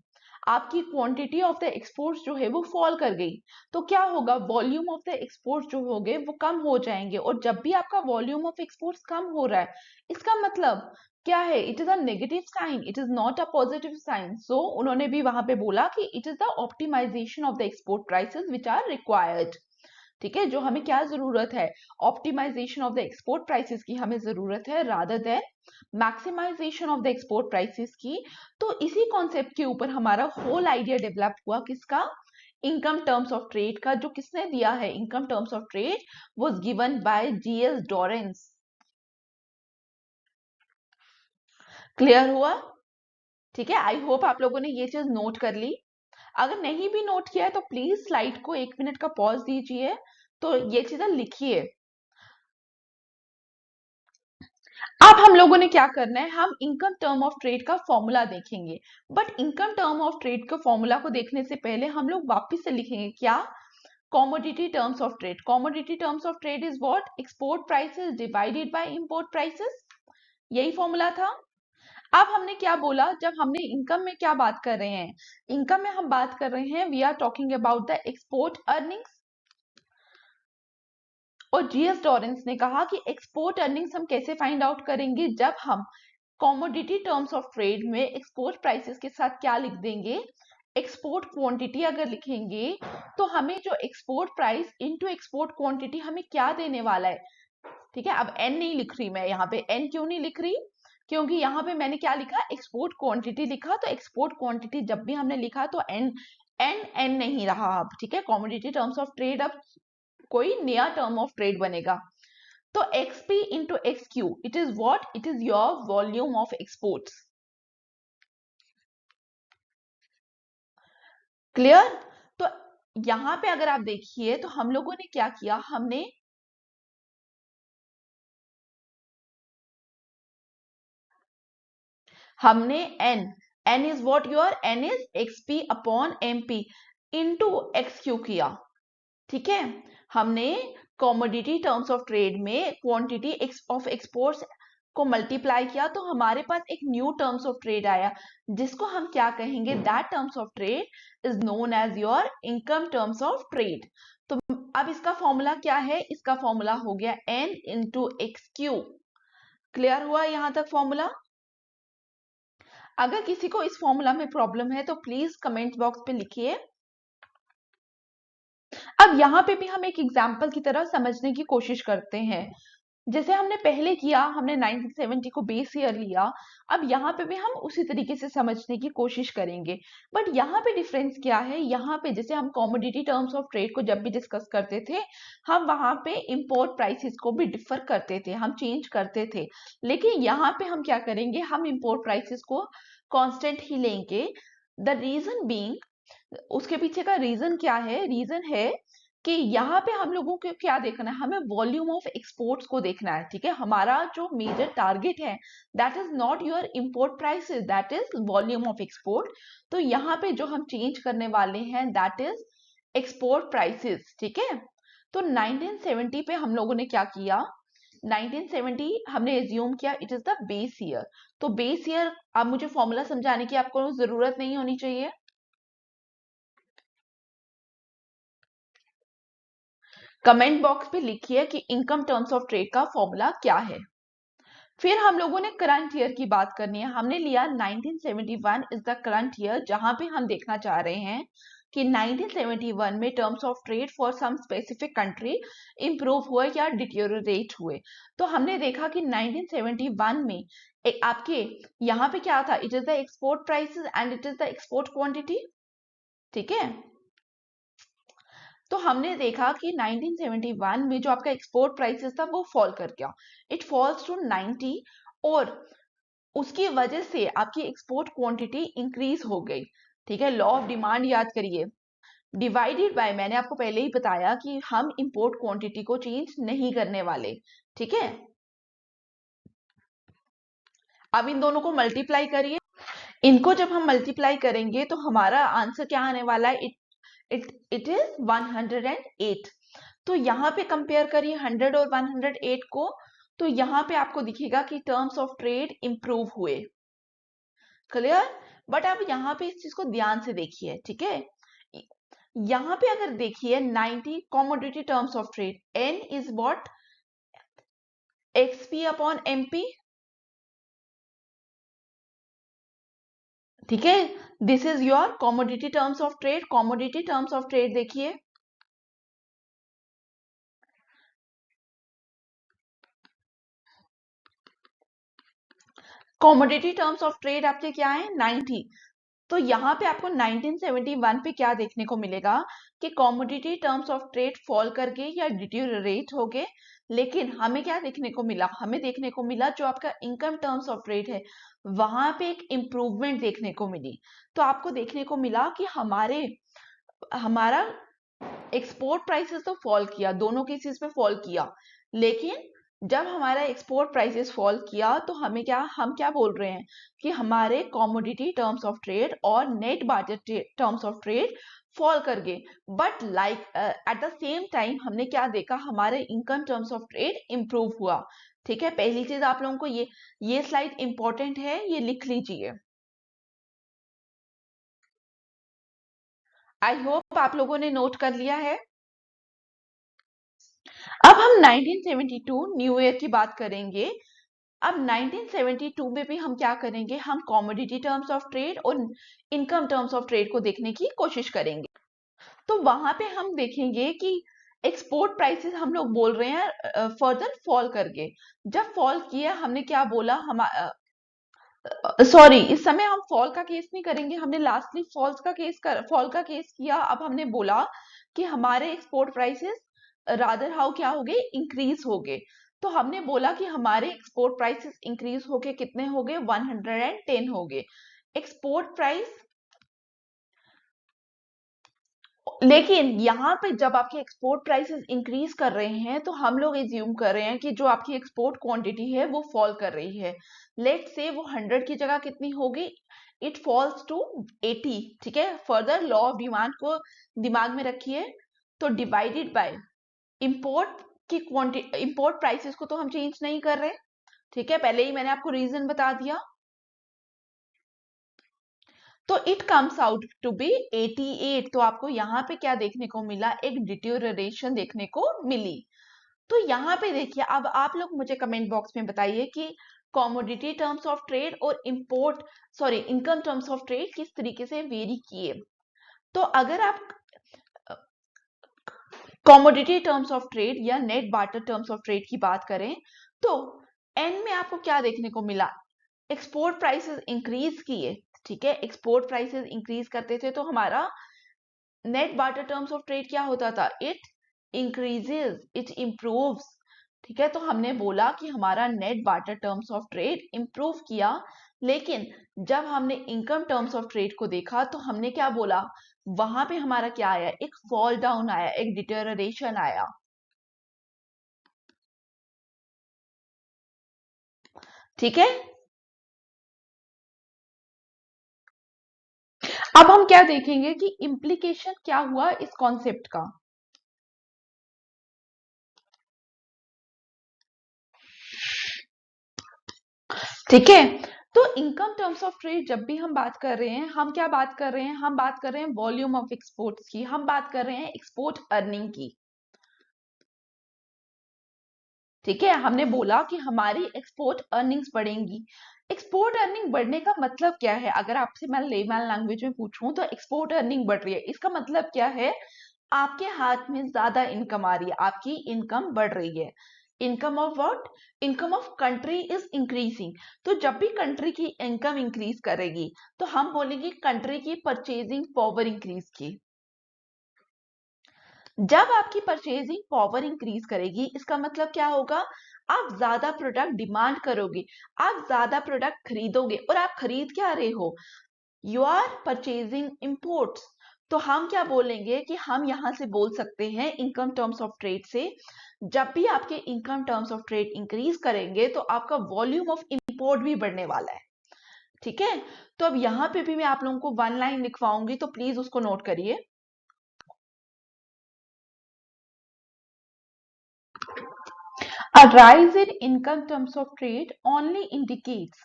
आपकी क्वांटिटी ऑफ द एक्सपोर्ट्स जो है वो फॉल कर गई, तो क्या होगा, वॉल्यूम ऑफ द एक्सपोर्ट्स जो हो गए वो कम हो जाएंगे। और जब भी आपका वॉल्यूम ऑफ एक्सपोर्ट्स कम हो रहा है, इसका मतलब क्या है, it is a negative sign, it is not a positive sign. So उन्होंने भी वहां पे बोला कि it is the optimization of the export prices which are required. ठीक है, जो हमें क्या जरूरत है, optimization of the export prices की हमें जरूरत है, rather than maximization of the export prices की। तो इसी कॉन्सेप्ट के ऊपर हमारा होल आइडिया डेवलप हुआ, किसका, इनकम टर्म्स ऑफ ट्रेड का। जो किसने दिया है, income terms of trade was given by GS Dorrance. Clear हुआ? ठीक है, आई होप आप लोगों ने ये चीज नोट कर ली। अगर नहीं भी नोट किया है तो प्लीज स्लाइड को 1 मिनट का पॉज दीजिए, तो ये चीजें लिखिए। अब हम लोगों ने क्या करना है, हम इनकम टर्म ऑफ ट्रेड का फॉर्मूला देखेंगे। But income term of trade के फॉर्मूला को देखने से पहले हम लोग वापस से लिखेंगे क्या, commodity terms of trade. Commodity terms of trade is what? Export prices divided by import prices. यही फॉर्मूला था। अब हमने क्या बोला, जब हमने इनकम में क्या बात कर रहे हैं, इनकम में हम बात कर रहे हैं, we are talking about the export earnings. और जीएस डॉरेंस ने कहा कि एक्सपोर्ट अर्निंग्स हम कैसे फाइंड आउट करेंगे, जब हम कॉमोडिटी टर्म्स ऑफ ट्रेड में एक्सपोर्ट प्राइसेस के साथ क्या लिख देंगे, एक्सपोर्ट क्वांटिटी अगर लिखेंगे तो हमें जो export price into export quantity हमें क्या देने वाला है। ठीक है, अब एन नहीं लिख रही मैं यहाँ पे, एन क्यों नहीं लिख रही, क्योंकि यहाँ पे मैंने क्या लिखा, एक्सपोर्ट क्वांटिटी लिखा, तो एक्सपोर्ट क्वांटिटी जब भी हमने लिखा तो एन एन एन नहीं रहा अब। ठीक है, कॉमोडिटी टर्म्स ऑफ ट्रेड अब कोई नया टर्म ऑफ ट्रेड बनेगा। तो XP into XQ, it is what? It is your volume of exports. Clear? तो यहां पे अगर आप देखिए तो हम लोगों ने क्या किया, हमने N is what? Your N is XP upon MP into XQ किया। ठीक है, हमने कॉमोडिटी टर्म्स ऑफ ट्रेड में क्वांटिटी ऑफ एक्सपोर्ट्स को मल्टीप्लाई किया, तो हमारे पास एक न्यू टर्म्स ऑफ ट्रेड आया, जिसको हम क्या कहेंगे, that terms of trade is known as your income terms of trade. तो अब इसका फॉर्मूला क्या है, इसका फॉर्मूला हो गया N into x Q. Clear हुआ यहां तक फॉर्मूला? अगर किसी को इस फॉर्मूला में प्रॉब्लम है तो प्लीज कमेंट बॉक्स पे लिखिए। अब यहाँ पे भी हम एक एग्जाम्पल की तरह समझने की कोशिश करते हैं, जैसे हमने पहले किया, हमने 1970 को बेस ईयर लिया। अब यहाँ पे भी हम उसी तरीके से समझने की कोशिश करेंगे। बट यहाँ पे डिफरेंस क्या है, यहाँ पे जैसे हम कॉमोडिटी टर्म्स ऑफ ट्रेड को जब भी डिस्कस करते थे, हम वहां पे इंपोर्ट प्राइसेस को भी डिफर करते थे, हम चेंज करते थे। लेकिन यहाँ पे हम क्या करेंगे, हम इंपोर्ट प्राइसेस को कांस्टेंट ही लेंगे। द रीजन बीइंग, उसके पीछे का रीजन क्या है, रीजन है कि यहाँ पे हम लोगों को क्या देखना है, हमें वॉल्यूम ऑफ एक्सपोर्ट्स को देखना है। ठीक है, हमारा जो मेजर टारगेट है that is not your import prices, that is volume of export. तो यहाँ पे जो हम चेंज करने वाले हैं दैट इज एक्सपोर्ट प्राइसेस। ठीक है, तो 1970 पे हम लोगों ने क्या किया, 1970 हमने एज्यूम किया it is the base year. तो बेस ईयर, अब मुझे फॉर्मूला समझाने की आपको जरूरत नहीं होनी चाहिए। कमेंट बॉक्स पे लिखिए कि इनकम टर्म्स ऑफ ट्रेड का फॉर्मूला क्या है। फिर हम लोगों ने करंट ईयर की बात करनी है, हमने लिया 1971 इज द करंट ईयर, जहां पे हम देखना चाह रहे हैं कि 1971 में terms of trade for some specific country improve हुए या डिटेरियोरेट हुए। तो हमने देखा कि 1971 में आपके यहाँ पे क्या था, it is the export prices and it is the export quantity. ठीक है, तो हमने देखा कि 1971 में जो आपका एक्सपोर्ट प्राइसेस था वो फॉल कर गया, इट फॉल्स टू 90, और उसकी वजह से आपकी एक्सपोर्ट क्वांटिटी इंक्रीज हो गई। ठीक है, लॉ ऑफ डिमांड याद करिए, डिवाइडेड बाय, मैंने आपको पहले ही बताया कि हम इंपोर्ट क्वांटिटी को चेंज नहीं करने वाले। ठीक है, अब इन दोनों को मल्टीप्लाई करिए, इनको जब हम मल्टीप्लाई करेंगे तो हमारा आंसर क्या आने वाला है, इट इज 108। तो यहाँ पे कंपेयर करिए 100 और 108 को, तो यहाँ पे आपको दिखेगा कि टर्म्स ऑफ ट्रेड इंप्रूव हुए। क्लियर? बट आप यहाँ पे इस चीज को ध्यान से देखिए। ठीक है, यहाँ पे अगर देखिए 90 commodity terms of trade, N is what, XP upon MP. ठीक है, this is your commodity terms of trade. Commodity terms of trade देखिए, कॉमोडिटी टर्म्स ऑफ ट्रेड आपके क्या है, 90। तो यहाँ पे आपको 1971 पे क्या देखने को मिलेगा कि commodity terms of trade fall करके या डिटीरियोरेट हो गए, लेकिन हमें क्या देखने को मिला, हमें देखने को मिला जो आपका इनकम टर्म्स ऑफ ट्रेड है वहां पे एक इम्प्रूवमेंट देखने को मिली। तो आपको देखने को मिला कि हमारा एक्सपोर्ट प्राइसेस तो फॉल किया, दोनों केसेस में फॉल किया, लेकिन जब हमारा एक्सपोर्ट प्राइसेस फॉल किया तो हम क्या बोल रहे हैं कि हमारे कॉमोडिटी टर्म्स ऑफ ट्रेड और net barter terms of trade fall कर गए। But like at the same time हमने क्या देखा, हमारे income terms of trade improve हुआ। ठीक है, पहली चीज आप लोगों को ये स्लाइड इंपॉर्टेंट है, ये लिख लीजिए। आई होप आप लोगों ने नोट कर लिया है। अब हम 1972 न्यू ईयर की बात करेंगे। अब 1972 में भी हम क्या करेंगे, हम कॉमोडिटी टर्म्स ऑफ ट्रेड और इनकम टर्म्स ऑफ ट्रेड को देखने की कोशिश करेंगे। तो वहां पे हम देखेंगे कि एक्सपोर्ट प्राइसेस हम लोग बोल रहे हैं फर्दर फॉल करके। जब फॉल किया हमने क्या बोला, हम सॉरी इस समय हम फॉल का केस नहीं करेंगे, हमने लास्टली फॉल का केस किया। अब हमने बोला कि हमारे एक्सपोर्ट प्राइसेस रादर हाउ क्या हो गए, इंक्रीज हो गए। तो हमने बोला कि हमारे एक्सपोर्ट प्राइसेस इंक्रीज होके कितने हो गए, 110 हो गए एक्सपोर्ट प्राइस। लेकिन यहाँ पे जब आपके एक्सपोर्ट प्राइसेस इंक्रीज कर रहे हैं तो हम लोग एज्यूम कर रहे हैं कि जो आपकी एक्सपोर्ट क्वांटिटी है वो फॉल कर रही है। लेट से वो 100 की जगह कितनी होगी, इट फॉल्स टू 80। ठीक है, फर्दर लॉ ऑफ डिमांड को दिमाग में रखिए। तो डिवाइडेड बाय इंपोर्ट की क्वांटिटी, इंपोर्ट प्राइसेस को तो हम चेंज नहीं कर रहे। ठीक है, पहले ही मैंने आपको रीजन बता दिया। तो it comes out to be 88। तो आपको यहाँ पे क्या देखने को मिला, एक डिटोरेशन देखने को मिली। तो यहाँ पे देखिए, अब आप लोग मुझे कमेंट बॉक्स में बताइए कि कॉमोडिटी टर्म्स ऑफ ट्रेड और इनकम टर्म्स ऑफ ट्रेड किस तरीके से वेरी किए। तो अगर आप कॉमोडिटी टर्म्स ऑफ ट्रेड या net barter terms of trade की बात करें तो एन में आपको क्या देखने को मिला, एक्सपोर्ट प्राइसेस इंक्रीज किए। ठीक है, एक्सपोर्ट प्राइसेस इंक्रीज करते थे तो हमारा net barter terms of trade क्या होता था, इट इंक्रीजेस, इट इम्प्रूव्स। ठीक है, तो हमने बोला कि हमारा net barter terms of trade improve किया। लेकिन जब हमने इनकम टर्म्स ऑफ ट्रेड को देखा तो हमने क्या बोला, वहां पे हमारा क्या आया, एक फॉल डाउन आया, एक डिटेरियोरेशन आया। ठीक है, अब हम क्या देखेंगे कि इम्प्लीकेशन क्या हुआ इस कॉन्सेप्ट का। ठीक है, तो इनकम टर्म्स ऑफ ट्रेड जब भी हम बात कर रहे हैं, हम क्या बात कर रहे हैं, हम बात कर रहे हैं वॉल्यूम ऑफ एक्सपोर्ट्स की, हम बात कर रहे हैं एक्सपोर्ट अर्निंग की। ठीक है, हमने बोला कि हमारी एक्सपोर्ट अर्निंग्स बढ़ेंगी। एक्सपोर्ट अर्निंग बढ़ने का मतलब क्या है, अगर आपसे मैं लेमैन लैंग्वेज में पूछूं तो एक्सपोर्ट अर्निंग बढ़ रही है, इसका मतलब क्या है, आपके हाथ में ज्यादा इनकम आ रही है, आपकी इनकम बढ़ रही है। Income of what, income of country is increasing. तो जब भी कंट्री की इनकम इंक्रीज करेगी तो हम बोलेंगे कंट्री की परचेजिंग पावर इंक्रीज की। जब आपकी परचेजिंग पावर इंक्रीज करेगी इसका मतलब क्या होगा, आप ज्यादा प्रोडक्ट डिमांड करोगे, आप ज्यादा प्रोडक्ट खरीदोगे, और आप खरीद क्या रहे हो, यू आर परचेजिंग इंपोर्ट्स। तो हम क्या बोलेंगे कि हम यहां से बोल सकते हैं इनकम टर्म्स ऑफ ट्रेड से, जब भी आपके income terms of trade increase करेंगे तो आपका वॉल्यूम ऑफ इंपोर्ट भी बढ़ने वाला है। ठीक है, तो अब यहां पे भी मैं आप लोगों को वन लाइन लिखवाऊंगी तो प्लीज उसको नोट करिए। A rise in income terms of trade only indicates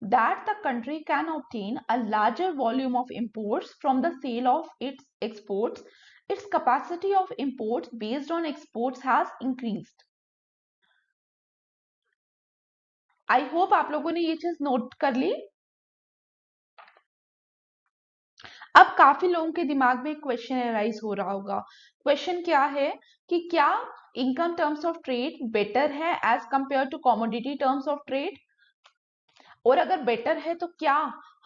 that the country can obtain a larger volume of imports from the sale of its exports. Its capacity of imports based on exports has increased. I hope आप लोगों ने ये चीज note कर ली। अब काफी लोगों के दिमाग में क्वेश्चन अराइज हो रहा होगा। क्वेश्चन क्या है कि क्या income terms of trade better है as compare to commodity terms of trade. और अगर बेटर है तो क्या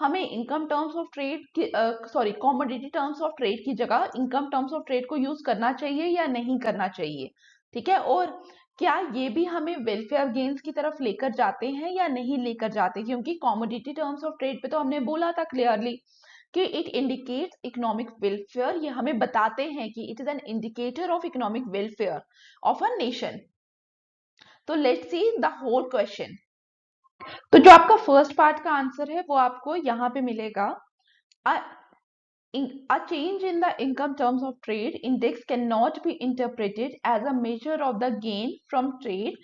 हमें इनकम टर्म्स ऑफ ट्रेड की sorry commodity terms of trade की जगह इनकम टर्म्स ऑफ ट्रेड को यूज करना चाहिए या नहीं करना चाहिए। ठीक है, और क्या ये भी हमें वेलफेयर गेन्स की तरफ लेकर जाते हैं या नहीं लेकर जाते, क्योंकि कॉमोडिटी टर्म्स ऑफ ट्रेड पे तो हमने बोला था क्लियरली कि इट इंडिकेट्स इकोनॉमिक वेलफेयर, ये हमें बताते हैं कि it is an indicator of economic welfare of a nation. तो let's see the whole question. तो जो आपका फर्स्ट पार्ट का आंसर है वो आपको यहाँ पे मिलेगा। A, a change in the income terms of trade index cannot be interpreted as a measure of the gain from trade।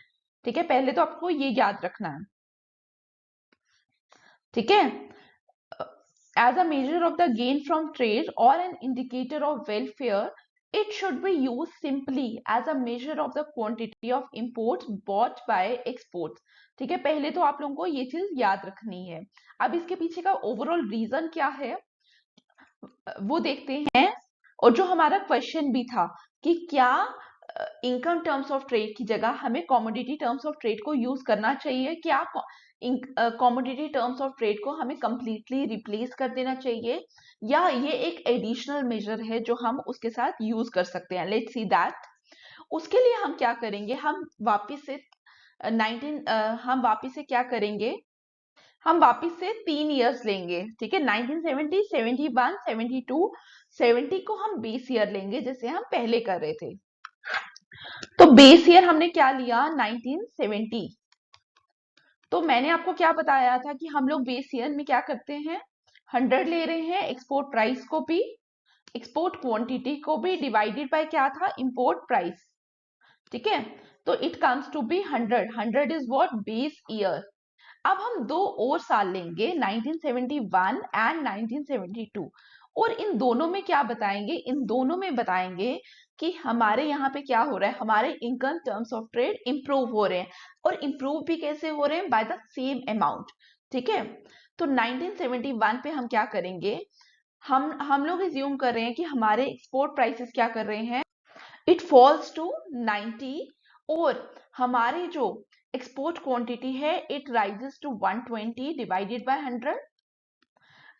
ठीक है, पहले तो आपको ये याद रखना है। ठीक है, as a measure of the gain from trade or an indicator of welfare, it should be used simply as a measure of the quantity of imports bought by exports। ठीक है, पहले तो आप लोगों को ये चीज याद रखनी है। अब इसके पीछे का ओवरऑल रीजन क्या है वो देखते हैं। और जो हमारा क्वेश्चन भी था कि क्या इनकम टर्म्स ऑफ ट्रेड की जगह हमें कॉमोडिटी टर्म्स ऑफ ट्रेड को यूज करना चाहिए, क्या कॉमोडिटी टर्म्स ऑफ ट्रेड को हमें कंप्लीटली रिप्लेस कर देना चाहिए, या ये एक एडिशनल मेजर है जो हम उसके साथ यूज कर सकते हैं। Let's see that. उसके लिए हम क्या करेंगे, हम वापिस से 19 हम वापिस से क्या करेंगे, हम वापिस से 3 इयर्स लेंगे। ठीक है, 1970, 71, 72, 70 को हम बेस ईयर लेंगे जैसे हम पहले कर रहे थे। तो बेस ईयर हमने क्या लिया, 1970। तो मैंने आपको क्या बताया था कि हम लोग बेस ईयर में क्या करते हैं, 100 ले रहे हैं, एक्सपोर्ट प्राइस को भी, एक्सपोर्ट क्वांटिटी को भी, डिवाइडेड बाय क्या था, इंपोर्ट प्राइस। ठीक है, तो it comes to be 100। 100 is what, base year. अब हम 2 और साल लेंगे, 1971 एंड 1972, और इन दोनों में क्या बताएंगे, इन दोनों में बताएंगे कि हमारे यहाँ पे क्या हो रहा है, हमारे income terms of trade improve हो रहे हैं, और इंप्रूव भी कैसे हो रहे हैं, बाय द सेम अमाउंट। ठीक है, तो 1971 पे हम क्या करेंगे, हम लोग एज्यूम कर रहे हैं कि हमारे एक्सपोर्ट प्राइसेस क्या कर रहे हैं, इट फॉल्स टू 90, और हमारी जो एक्सपोर्ट क्वांटिटी है it rises to 120 divided by 100,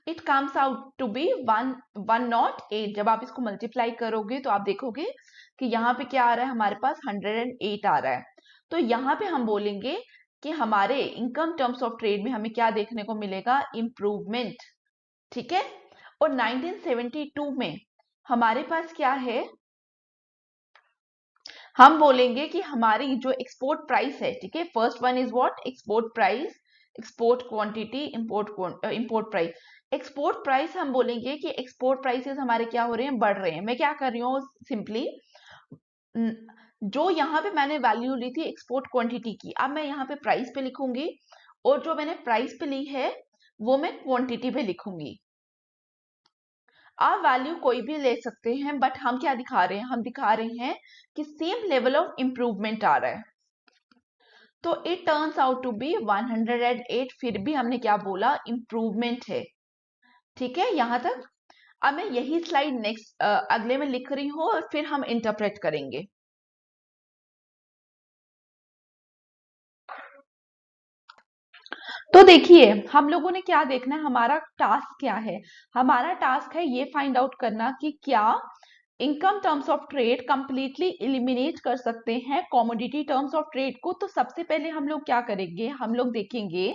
it comes out to be 108। जब आप इसको मल्टीप्लाई करोगे तो आप देखोगे कि यहाँ पे क्या आ रहा है, हमारे पास 108 आ रहा है। तो यहाँ पे हम बोलेंगे कि हमारे इनकम टर्म्स ऑफ ट्रेड में हमें क्या देखने को मिलेगा, इंप्रूवमेंट। ठीक है, और 1972 में हमारे पास क्या है, हम बोलेंगे कि हमारी जो एक्सपोर्ट प्राइस है, ठीक है, first one is what, export price, export quantity, import price. Export price हम बोलेंगे कि एक्सपोर्ट प्राइसेस हमारे क्या हो रहे हैं, बढ़ रहे हैं। मैं क्या कर रही हूँ, सिंपली जो यहाँ पे मैंने वैल्यू ली थी एक्सपोर्ट क्वांटिटी की, अब मैं यहाँ पे प्राइस पे लिखूंगी, और जो मैंने प्राइस पे ली है वो मैं क्वांटिटी पे लिखूंगी। आप वैल्यू कोई भी ले सकते हैं, बट हम क्या दिखा रहे हैं, हम दिखा रहे हैं कि सेम लेवल ऑफ इंप्रूवमेंट आ रहा है। तो it turns out to be 108, फिर भी हमने क्या बोला, इंप्रूवमेंट है। ठीक है, यहां तक। अब मैं यही स्लाइड नेक्स्ट अगले में लिख रही हूं और फिर हम इंटरप्रेट करेंगे। तो देखिए हम लोगों ने क्या देखना है, हमारा टास्क क्या है, हमारा टास्क है ये फाइंड आउट करना कि क्या income terms of trade completely eliminate कर सकते हैं कॉमोडिटी टर्म्स ऑफ ट्रेड को। तो सबसे पहले हम लोग क्या करेंगे, हम लोग देखेंगे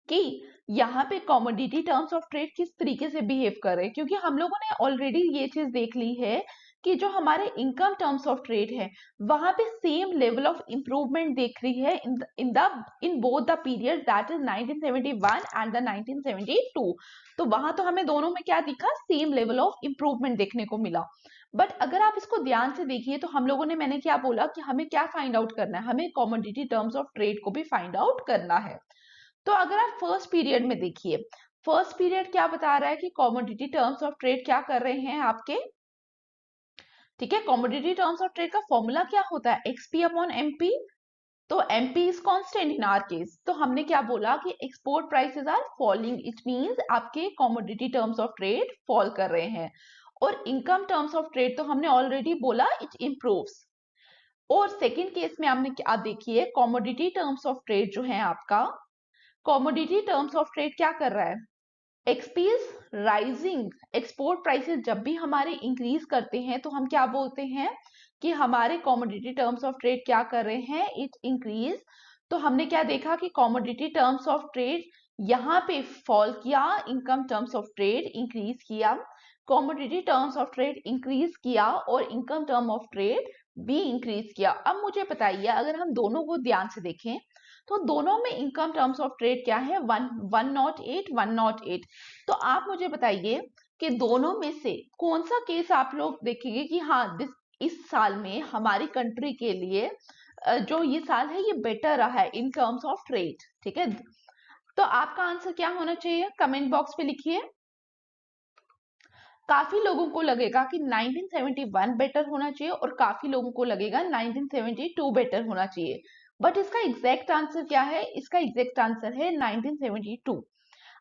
कि यहाँ पे कॉमोडिटी टर्म्स ऑफ ट्रेड किस तरीके से बिहेव कर रहे हैं, क्योंकि हम लोगों ने ऑलरेडी ये चीज देख ली है कि जो हमारे इनकम टर्म्स ऑफ ट्रेड है वहां पे सेम लेवल ऑफ इंप्रूवमेंट देख रही है in both the period, that is 1971 and the 1972। तो वहां तो हमें दोनों में क्या दिखा, सेम लेवल ऑफ इंप्रूवमेंट देखने को मिला। बट अगर आप इसको ध्यान से देखिए तो हम लोगों ने, मैंने क्या बोला कि हमें क्या फाइंड आउट करना है, हमें कॉमोडिटी टर्म्स ऑफ ट्रेड को भी फाइंड आउट करना है। तो अगर आप फर्स्ट पीरियड में देखिए, फर्स्ट पीरियड क्या बता रहा है कि कॉमोडिटी टर्म्स ऑफ ट्रेड क्या कर रहे हैं आपके। ठीक है, कॉमोडिटी टर्म्स ऑफ ट्रेड का फॉर्मूला क्या होता है, एक्सपी अपॉन एमपी। तो MP is constant in our case, तो हमने क्या बोला कि export prices are falling, it means आपके commodity terms of trade fall कर रहे हैं। और इनकम टर्म्स ऑफ ट्रेड तो हमने ऑलरेडी बोला इट इंप्रूव्स। और सेकंड केस में हमने, आप देखिए कॉमोडिटी टर्म्स ऑफ ट्रेड जो है आपका, कॉमोडिटी टर्म्स ऑफ ट्रेड क्या कर रहा है? XP is rising. Export prices जब भी हमारे इंक्रीज करते हैं तो हम क्या बोलते हैं कि हमारे कॉमोडिटी टर्म्स ऑफ ट्रेड क्या कर रहे हैं, इट इंक्रीज। तो हमने क्या देखा कि कॉमोडिटी टर्म्स ऑफ ट्रेड यहाँ पे फॉल किया, income terms of trade increase किया, commodity terms of trade increase किया और इनकम टर्म ऑफ ट्रेड भी इंक्रीज किया। अब मुझे बताइए, अगर हम दोनों को ध्यान से देखें तो दोनों में इनकम टर्म्स ऑफ ट्रेड क्या है, 108 108। तो आप मुझे बताइए कि दोनों में से कौन सा केस आप लोग देखेंगे कि हाँ इस साल में हमारी कंट्री के लिए जो ये साल है ये बेटर रहा है इन टर्म्स ऑफ ट्रेड। ठीक है, तो आपका आंसर क्या होना चाहिए, कमेंट बॉक्स पे लिखिए। काफी लोगों को लगेगा कि 1971 बेटर होना चाहिए और काफी लोगों को लगेगा 1972 बेटर होना चाहिए, बट इसका एग्जैक्ट आंसर क्या है, इसका एग्जैक्ट आंसर है 1972।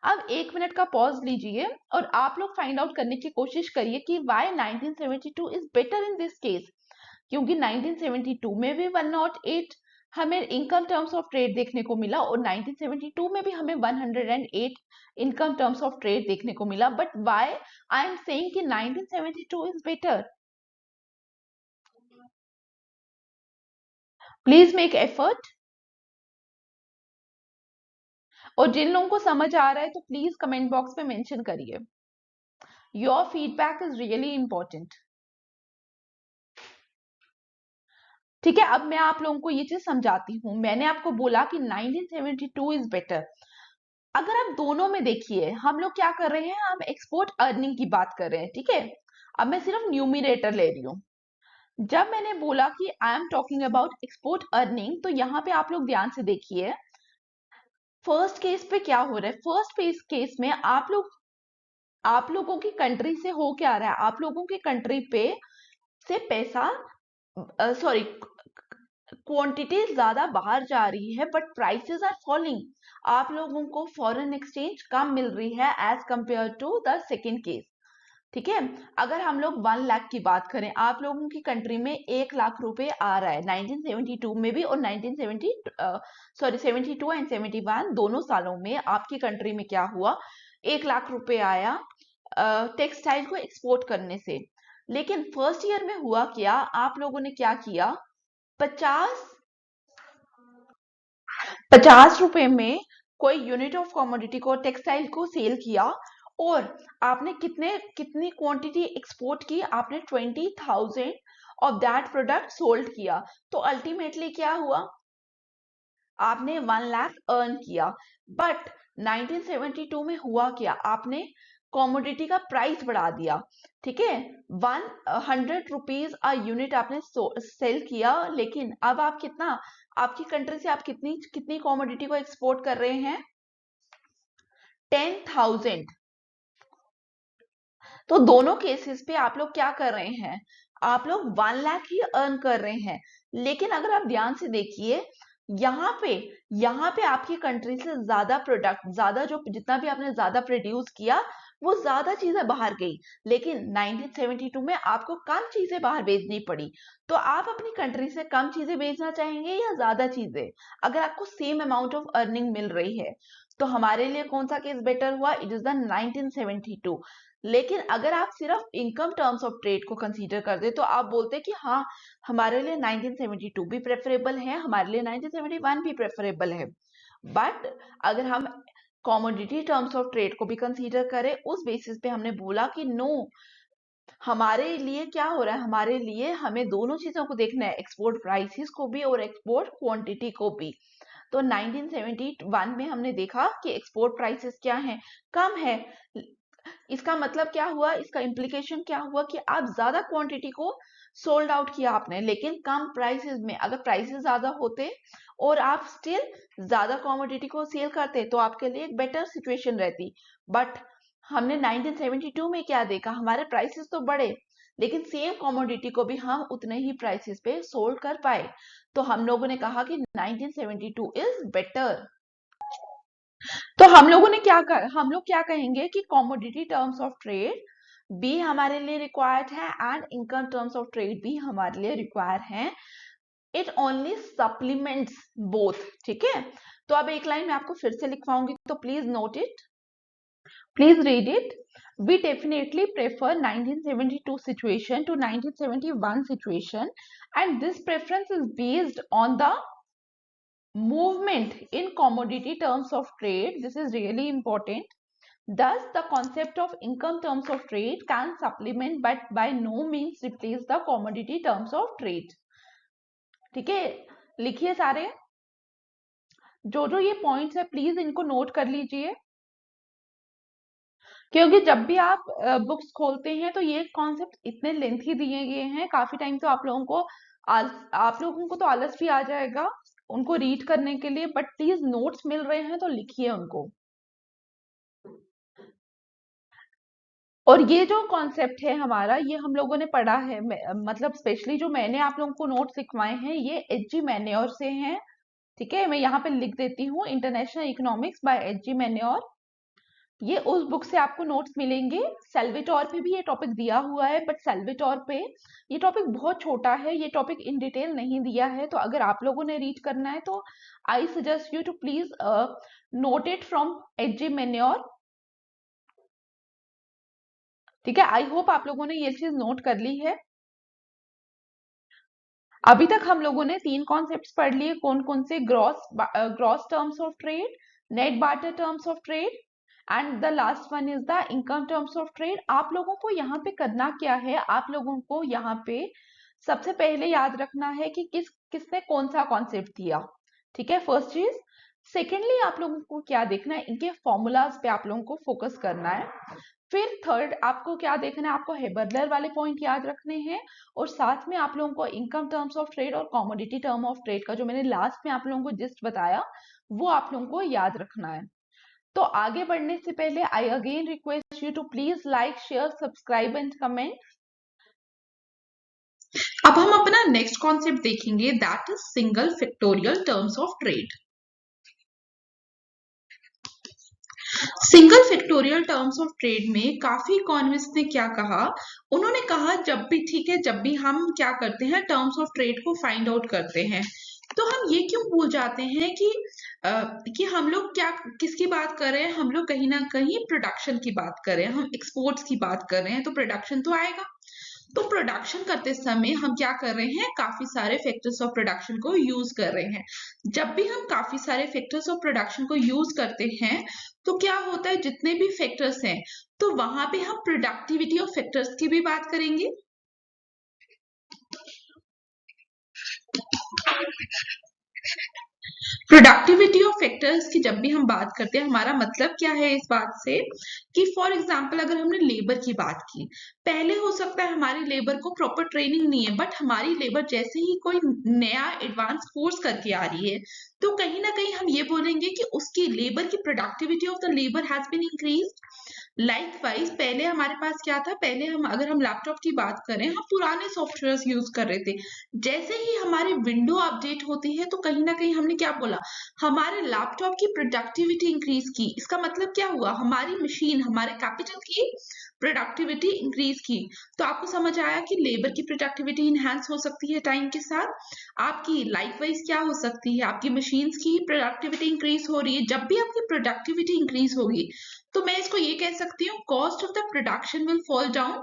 अब 1 मिनट का पॉज लीजिए और आप लोग फाइंड आउट करने की कोशिश करिए कि why 1972 is better in this case, क्योंकि 1972 में भी 108 हमें इनकम टर्म्स ऑफ ट्रेड देखने को मिला और 1972 में भी हमें 108 इनकम टर्म्स ऑफ ट्रेड देखने को मिला, but why I am saying कि 1972 is better. Please make effort, और जिन लोगों को समझ आ रहा है तो प्लीज कमेंट बॉक्स पे मेंशन करिए। Your feedback is really important. ठीक है, अब मैं आप लोगों को ये चीज समझाती हूँ। मैंने आपको बोला कि 1972 इज बेटर। अगर आप दोनों में देखिए, हम लोग क्या कर रहे हैं, हम एक्सपोर्ट अर्निंग की बात कर रहे हैं। ठीक है, अब मैं सिर्फ न्यूमिनेटर ले रही हूँ। जब मैंने बोला कि I am talking about export earning, तो यहाँ पे आप लोग ध्यान से देखिए, फर्स्ट केस पे क्या हो रहा है। फर्स्ट केस में आप लोगों की कंट्री से हो क्या रहा है, आप लोगों की कंट्री पे से पैसा, सॉरी, क्वांटिटी ज्यादा बाहर जा रही है बट प्राइसेस आर फॉलिंग। आप लोगों को फॉरेन एक्सचेंज कम मिल रही है as compare to the second case. ठीक है, अगर हम लोग 1 लाख की बात करें, आप लोगों की कंट्री में 1 लाख रुपए आ रहा है 1972 में भी और 72 एंड 71 दोनों सालों में आपकी कंट्री में क्या हुआ, 1 लाख रुपए आया टेक्सटाइल को एक्सपोर्ट करने से। लेकिन फर्स्ट ईयर में हुआ क्या, आप लोगों ने क्या किया, 50 रुपए में कोई यूनिट ऑफ कमोडिटी को, टेक्सटाइल को सेल किया और आपने कितनी क्वांटिटी एक्सपोर्ट की, आपने 20,000 ऑफ दैट प्रोडक्ट सोल्ड किया। तो अल्टीमेटली क्या हुआ, आपने 1 लाख अर्न किया। बट 1972 में हुआ क्या, आपने कॉमोडिटी का प्राइस बढ़ा दिया। ठीक है, 100 रुपीज अ यूनिट आपने सेल किया, लेकिन अब आप कितना, आपकी कंट्री से आप कितनी कितनी कॉमोडिटी को एक्सपोर्ट कर रहे हैं, 10,000। तो दोनों केसेस पे आप लोग क्या कर रहे हैं, आप लोग 1 लाख ही अर्न कर रहे हैं। लेकिन अगर आप ध्यान से देखिए, यहाँ पे यहाँ पे आपकी कंट्री से ज्यादा प्रोडक्ट, ज्यादा जो जितना भी आपने ज्यादा प्रोड्यूस किया वो ज्यादा चीजें बाहर गई, लेकिन 1972 में आपको कम चीजें बाहर भेजनी पड़ी। तो आप अपनी कंट्री से कम चीजें भेजना चाहेंगे या ज्यादा चीजें, अगर आपको सेम अमाउंट ऑफ अर्निंग मिल रही है। तो हमारे लिए कौन सा केस बेटर हुआ, इट इज द 1972। लेकिन अगर आप सिर्फ इनकम टर्म्स ऑफ ट्रेड को कंसीडर करते तो आप बोलते कि हाँ हमारे लिए 1972 भी प्रेफरेबल है, हमारे लिए 1971 भी प्रेफरेबल है। बट अगर हम कॉमोडिटी टर्म्स ऑफ ट्रेड को भी कंसीडर करें, उस बेसिस पे हमने बोला कि नो, हमारे लिए क्या हो रहा है, हमारे लिए हमें दोनों चीजों को देखना है, एक्सपोर्ट प्राइसेस को भी और एक्सपोर्ट क्वांटिटी को भी। तो 1971 में हमने देखा कि एक्सपोर्ट प्राइसेस क्या हैं, कम है। इसका मतलब क्या हुआ, इसका इम्प्लीकेशन क्या हुआ कि आप ज्यादा क्वांटिटी को सोल्ड आउट किया आपने, लेकिन कम प्राइसेस में। अगर प्राइसेस ज्यादा होते और आप स्टिल ज्यादा कमोडिटी को सेल करते तो आपके लिए एक बेटर सिचुएशन रहती। बट हमने 1972 में क्या देखा, हमारे प्राइसेस तो बढ़े लेकिन सेम कमोडिटी को भी हम उतने ही प्राइसेस पे सोल्ड कर पाए। तो हम लोगों ने कहा कि 1972 इज बेटर। तो हम लोग क्या कहेंगे कि कॉमोडिटी टर्म्स ऑफ ट्रेड भी हमारे लिए रिक्वायर्ड है and income terms of trade भी हमारे लिए रिक्वायर है। It only supplements both. ठीक है, तो अब एक लाइन मैं आपको फिर से लिखवाऊंगी, तो please note it, please read it. We definitely prefer 1972 situation to 1971 situation, and this preference is based on the movement in commodity terms of trade. This is really important. Thus, the concept of income terms of trade can supplement but by no means replace the commodity terms of trade. ठीक है, लिखिए सारे, जो ये points है please इनको note कर लीजिए, क्योंकि जब भी आप बुक्स खोलते हैं तो ये कॉन्सेप्ट इतने लेंथी दिए गए हैं, काफी टाइम तो आप लोगों को तो आलस भी आ जाएगा उनको रीड करने के लिए, बट प्लीज नोट्स मिल रहे हैं तो लिखिए उनको. और ये जो कॉन्सेप्ट है हमारा, ये हम लोगों ने पढ़ा है, मतलब स्पेशली जो मैंने आप लोगों को नोट्स लिखवाए हैं ये एच.जी. मैन्योर से हैं. ठीक है, मैं यहाँ पे लिख देती हूँ, international economics by H G. Mannur. ये उस बुक से आपको नोट्स मिलेंगे. सेल्विटोर पे भी ये टॉपिक दिया हुआ है, बट सेल्विटोर पे ये टॉपिक बहुत छोटा है, ये टॉपिक इन डिटेल नहीं दिया है. तो अगर आप लोगों ने रीड करना है तो I suggest you to please note it from H G. Mannur. ठीक है, आई होप आप लोगों ने ये चीज नोट कर ली है. अभी तक हम लोगों ने 3 कॉन्सेप्ट्स पढ़ लिए. कौन कौन से? Gross terms of trade, net barter terms of trade, and the last one is the income terms of trade. आप लोगों को यहाँ पे करना क्या है, आप लोगों को यहाँ पे सबसे पहले याद रखना है कि किसने कौन सा कॉन्सेप्ट दिया. ठीक है, फर्स्ट चीज. सेकेंडली आप लोगों को क्या देखना है, इनके फॉर्मूलाज पे आप लोगों को फोकस करना है. फिर थर्ड आपको क्या देखना है, आपको हेबरलर वाले पॉइंट याद रखने हैं, और साथ में आप लोगों को इनकम टर्म्स ऑफ ट्रेड और कॉमोडिटी टर्म ऑफ ट्रेड का जो मैंने लास्ट में आप लोगों को जिस्ट बताया वो आप लोगों को याद रखना है. तो आगे बढ़ने से पहले I again request you to please like, share, subscribe and comment. अब हम अपना नेक्स्ट कॉन्सेप्ट देखेंगे, that is single factorial terms of trade. Single factorial terms of trade में काफी इकोनॉमिस्ट ने क्या कहा, उन्होंने कहा जब भी, ठीक है, जब भी हम क्या करते हैं टर्म्स ऑफ ट्रेड को फाइंड आउट करते हैं तो हम ये क्यों भूल जाते हैं कि हम लोग क्या किसकी बात कर रहे हैं, हम लोग कहीं ना कहीं प्रोडक्शन की बात कर रहे हैं, हम एक्सपोर्ट्स की बात कर रहे हैं, तो प्रोडक्शन तो आएगा. तो प्रोडक्शन करते समय हम क्या कर रहे हैं, काफी सारे फैक्टर्स ऑफ प्रोडक्शन को यूज कर रहे हैं. जब भी हम काफी सारे फैक्टर्स ऑफ प्रोडक्शन को यूज करते हैं तो क्या होता है, जितने भी फैक्टर्स हैं तो वहां पे हम प्रोडक्टिविटी ऑफ फैक्टर्स की भी बात करेंगे. प्रोडक्टिविटी ऑफ फैक्टर्स की जब भी हम बात करते हैं, हमारा मतलब क्या है इस बात से कि फॉर एग्जांपल अगर हमने लेबर की बात की, पहले हो सकता है हमारी लेबर को प्रॉपर ट्रेनिंग नहीं है, बट हमारी लेबर जैसे ही कोई नया एडवांस कोर्स करके आ रही है तो कहीं ना कहीं हम ये बोलेंगे कि उसकी लेबर की productivity of the labour has been increased. Likewise पहले हमारे पास क्या था, पहले अगर हम लैपटॉप की बात करें, हम पुराने सॉफ्टवेयर यूज कर रहे थे. जैसे ही हमारी विंडो अपडेट होती है तो कहीं ना कहीं हमने क्या बोला, हमारे लैपटॉप की प्रोडक्टिविटी इंक्रीज की. इसका मतलब क्या हुआ, हमारी मशीन, हमारे कैपिटल की प्रोडक्टिविटी इंक्रीज की. तो आपको समझ आया कि लेबर की प्रोडक्टिविटी इनहैंस हो सकती है टाइम के साथ. आपकी लाइकवाइज क्या हो सकती है, आपकी मशीन्स की प्रोडक्टिविटी इंक्रीज हो रही है. जब भी आपकी प्रोडक्टिविटी इंक्रीज होगी तो मैं इसको ये कह सकती हूँ, cost of the production will fall down.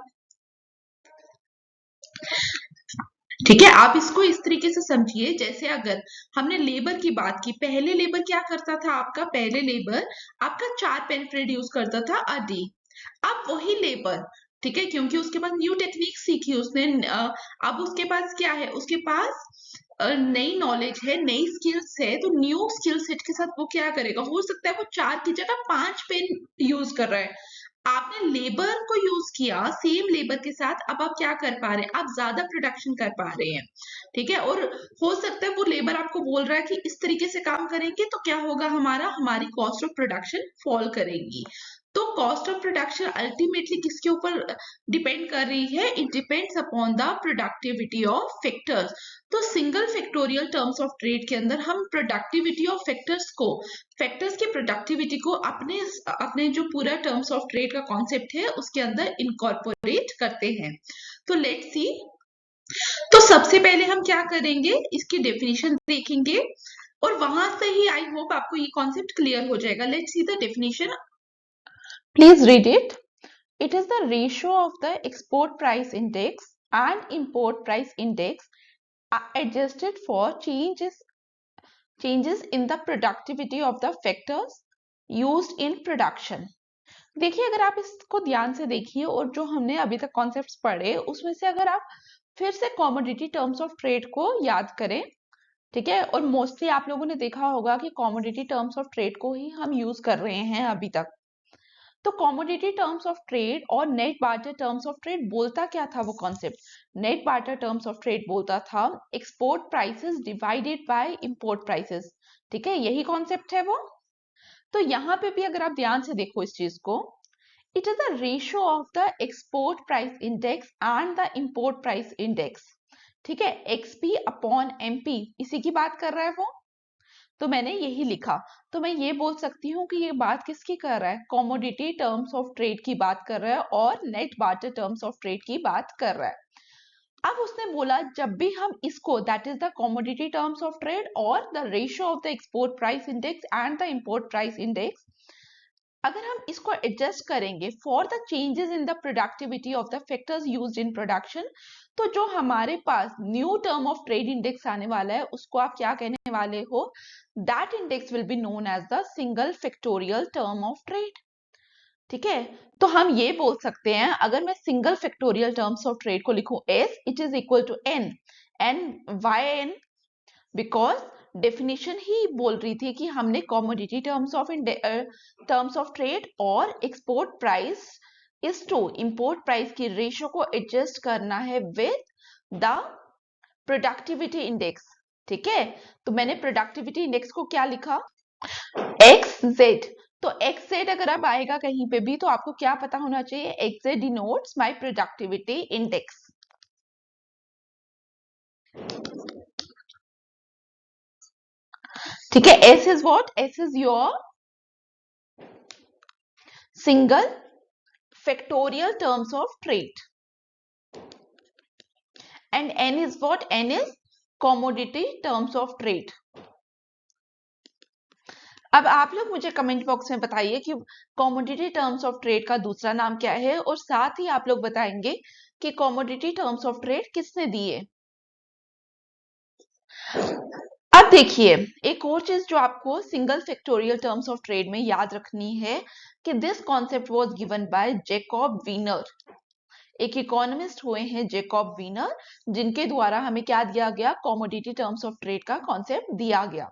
ठीक है, आप इसको इस तरीके से समझिए, जैसे अगर हमने लेबर की बात की, पहले लेबर क्या करता था आपका, पहले लेबर आपका 4 पेन प्रोड्यूस करता था अ डे. अब वही लेबर, ठीक है, क्योंकि उसके पास न्यू टेक्निक सीखी उसने, अब उसके पास क्या है, उसके पास नई नॉलेज है, नई स्किल्स है, तो न्यू स्किल सेट के साथ वो क्या करेगा, हो सकता है वो 4 की जगह 5 पेन यूज कर रहा है. आपने लेबर को यूज किया सेम लेबर के साथ, अब आप क्या कर पा रहे हैं, आप ज्यादा प्रोडक्शन कर पा रहे हैं. ठीक है, और हो सकता है वो लेबर आपको बोल रहा है कि इस तरीके से काम करेंगे तो क्या होगा, हमारी कॉस्ट ऑफ प्रोडक्शन फॉल करेगी. तो कॉस्ट ऑफ प्रोडक्शन अल्टीमेटली किसके ऊपर डिपेंड कर रही है, it depends upon the productivity of factors. तो single factorial terms of trade के अंदर हम प्रोडक्टिविटी ऑफ फैक्टर्स की प्रोडक्टिविटी को अपने जो पूरा टर्म्स ऑफ ट्रेड का कॉन्सेप्ट है उसके अंदर इनकॉर्पोरेट करते हैं. तो लेट्स सी. तो सबसे पहले हम क्या करेंगे, इसकी डेफिनेशन देखेंगे. और वहां से ही आई होप आपको ये कॉन्सेप्ट क्लियर हो जाएगा. Let's see the definition. Please read it. It is the ratio of the export price index and import price index adjusted for changes in the productivity of the factors used in production. देखिए, अगर आप इसको ध्यान से देखिए और जो हमने अभी तक कॉन्सेप्ट्स पढ़े उसमें से अगर आप फिर से कॉमोडिटी टर्म्स ऑफ ट्रेड को याद करें, ठीक है, और मोस्टली आप लोगों ने देखा होगा कि कॉमोडिटी टर्म्स ऑफ ट्रेड को ही हम यूज कर रहे हैं अभी तक. तो कॉमोडिटी टर्म्स ऑफ ट्रेड और net barter terms of trade बोलता क्या था वो concept? Net barter terms of trade बोलता था export prices divided by import prices. ठीक है, यही कॉन्सेप्ट है वो. तो यहाँ पे भी अगर आप ध्यान से देखो इस चीज को, it is the ratio of the export price index and the import price index. ठीक है, एक्सपी अपॉन एमपी, इसी की बात कर रहा है वो. तो मैंने यही लिखा. तो मैं ये बोल सकती हूँ कि ये बात किसकी कर रहा है? कॉमोडिटी टर्म्स ऑफ ट्रेड की बात कर रहा है और net barter terms of trade की बात कर रहा है. अब उसने बोला जब भी हम इसको, that is the commodity terms of trade और the ratio of the export price index and the import price index, अगर हम इसको एडजस्ट करेंगे for the changes in the productivity of the factors used in production, तो जो हमारे पास new term of trade index आने वाला है उसको आप क्या कहने वाले हो? That index will be known as the single factorial term of trade. ठीक है, तो हम ये बोल सकते हैं, अगर मैं single factorial terms of trade को लिखूं S, it is equal to N. N Y N? Because definition ही बोल रही थी कि हमने कॉमोडिटी टर्म्स ऑफ ट्रेड और export price is to import price की रेशियो को एडजस्ट करना है विद द प्रोडक्टिविटी इंडेक्स. ठीक है, तो मैंने प्रोडक्टिविटी इंडेक्स को क्या लिखा? X Z. तो एक्स जेड अगर अब आएगा कहीं पे भी तो आपको क्या पता होना चाहिए? X Z denotes my productivity index. ठीक है, S is what? S is your single factorial terms of trade and n is what? N is commodity terms of trade. अब आप लोग मुझे कमेंट बॉक्स में बताइए कि कॉमोडिटी टर्म्स ऑफ ट्रेड का दूसरा नाम क्या है, और साथ ही आप लोग बताएंगे कि कॉमोडिटी टर्म्स ऑफ ट्रेड किसने दिए. अब देखिए, एक और चीज जो आपको single factorial terms of trade में याद रखनी है कि this concept was given by Jacob Viner. एक इकोनॉमिस्ट हुए हैं जैकब वीनर, जिनके द्वारा हमें क्या दिया गया? कॉमोडिटी टर्म्स ऑफ ट्रेड का कॉन्सेप्ट दिया गया.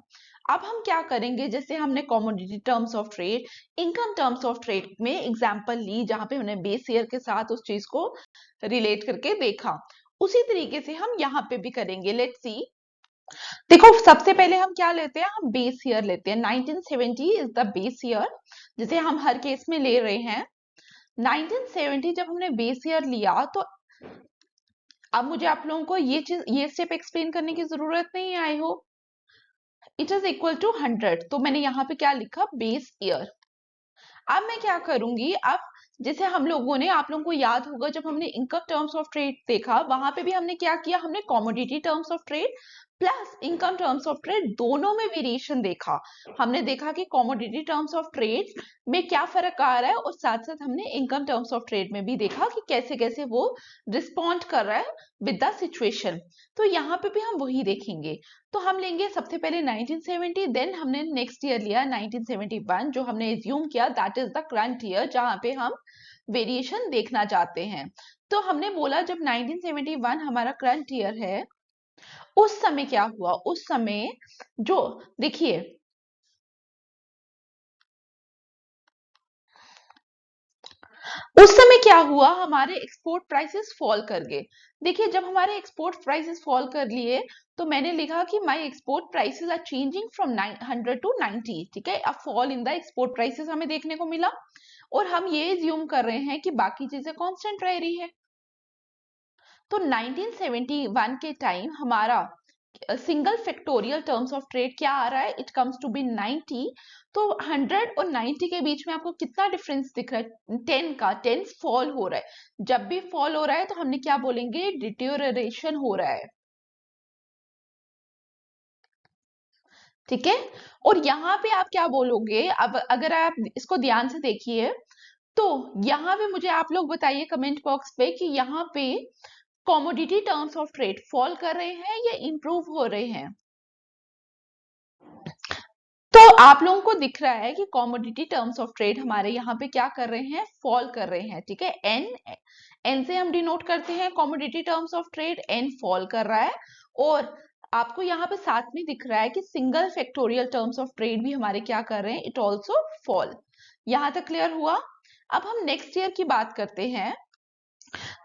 अब हम क्या करेंगे, जैसे हमने commodity terms of trade, income terms of trade में एग्जांपल ली जहां पे हमने बेस ईयर के साथ उस चीज को रिलेट करके देखा, उसी तरीके से हम यहाँ पे भी करेंगे. Let's see. देखो, सबसे पहले हम क्या लेते हैं? हम बेस ईयर लेते हैं. 1970 इज द बेस ईयर जिसे हम हर केस में ले रहे हैं. 1970 जब हमने बेस ईयर लिया तो अब मुझे आप लोगों को ये स्टेप एक्सप्लेन करने की जरूरत नहीं है. I hope it is equal to 100. तो मैंने यहाँ पे क्या लिखा? Base year. अब मैं क्या करूंगी? अब जैसे हम लोगों ने, आप लोगों को याद होगा जब हमने इनकम टर्म्स ऑफ ट्रेड देखा, वहां पे भी हमने क्या किया? हमने commodity terms of trade plus income terms of trade दोनों में वेरिएशन देखा. हमने देखा कि कॉमोडिटी टर्म्स ऑफ ट्रेड में क्या फर्क आ रहा है, और साथ साथ हमने इनकम टर्म्स ऑफ ट्रेड में भी देखा कि कैसे कैसे वो रिस्पॉन्ड कर रहा है विद द सिचुएशन. तो यहाँ पे भी हम वही देखेंगे. तो हम लेंगे सबसे पहले 1970, देन हमने नेक्स्ट ईयर लिया 1971, जो हमने एज्यूम किया that is the current year जहां पे हम वेरिएशन देखना चाहते हैं. तो हमने बोला जब 1971 हमारा करंट ईयर है, उस समय क्या हुआ? उस समय जो देखिए, उस समय क्या हुआ? हमारे एक्सपोर्ट प्राइसेस फॉल कर गए. देखिए, जब हमारे एक्सपोर्ट प्राइसेस फॉल कर लिए तो मैंने लिखा कि my export prices are changing from 100 to 90. ठीक है, a fall in the export prices हमें देखने को मिला, और हम ये एज्यूम कर रहे हैं कि बाकी चीजें कांस्टेंट रह रही है. तो 1971 के टाइम हमारा single factorial terms of trade क्या आ रहा है? It comes to be 90. तो 100 और 90 के बीच में आपको कितना डिफरेंस दिख रहा है? 10 का. 10 फॉल हो रहा है. जब भी फॉल हो रहा है तो हमने क्या बोलेंगे? डिटेरियोरेशन हो रहा है. ठीक है। और यहाँ पे आप क्या बोलोगे, अब अगर आप इसको ध्यान से देखिए तो यहाँ पे मुझे आप लोग बताइए कमेंट बॉक्स पे कि यहाँ पे commodity terms of trade fall कर रहे हैं या इंप्रूव हो रहे हैं। तो आप लोगों को दिख रहा है कि कॉमोडिटी टर्म्स ऑफ ट्रेड हमारे यहाँ पे क्या कर रहे हैं, फॉल कर रहे हैं। ठीक है, एन से हम डिनोट करते हैं commodity terms of trade, N fall कर रहा है। और आपको यहाँ पे साथ में दिख रहा है कि single factorial terms of trade भी हमारे क्या कर रहे हैं, इट ऑल्सो फॉल। यहाँ तक क्लियर हुआ। अब हम नेक्स्ट ईयर की बात करते हैं।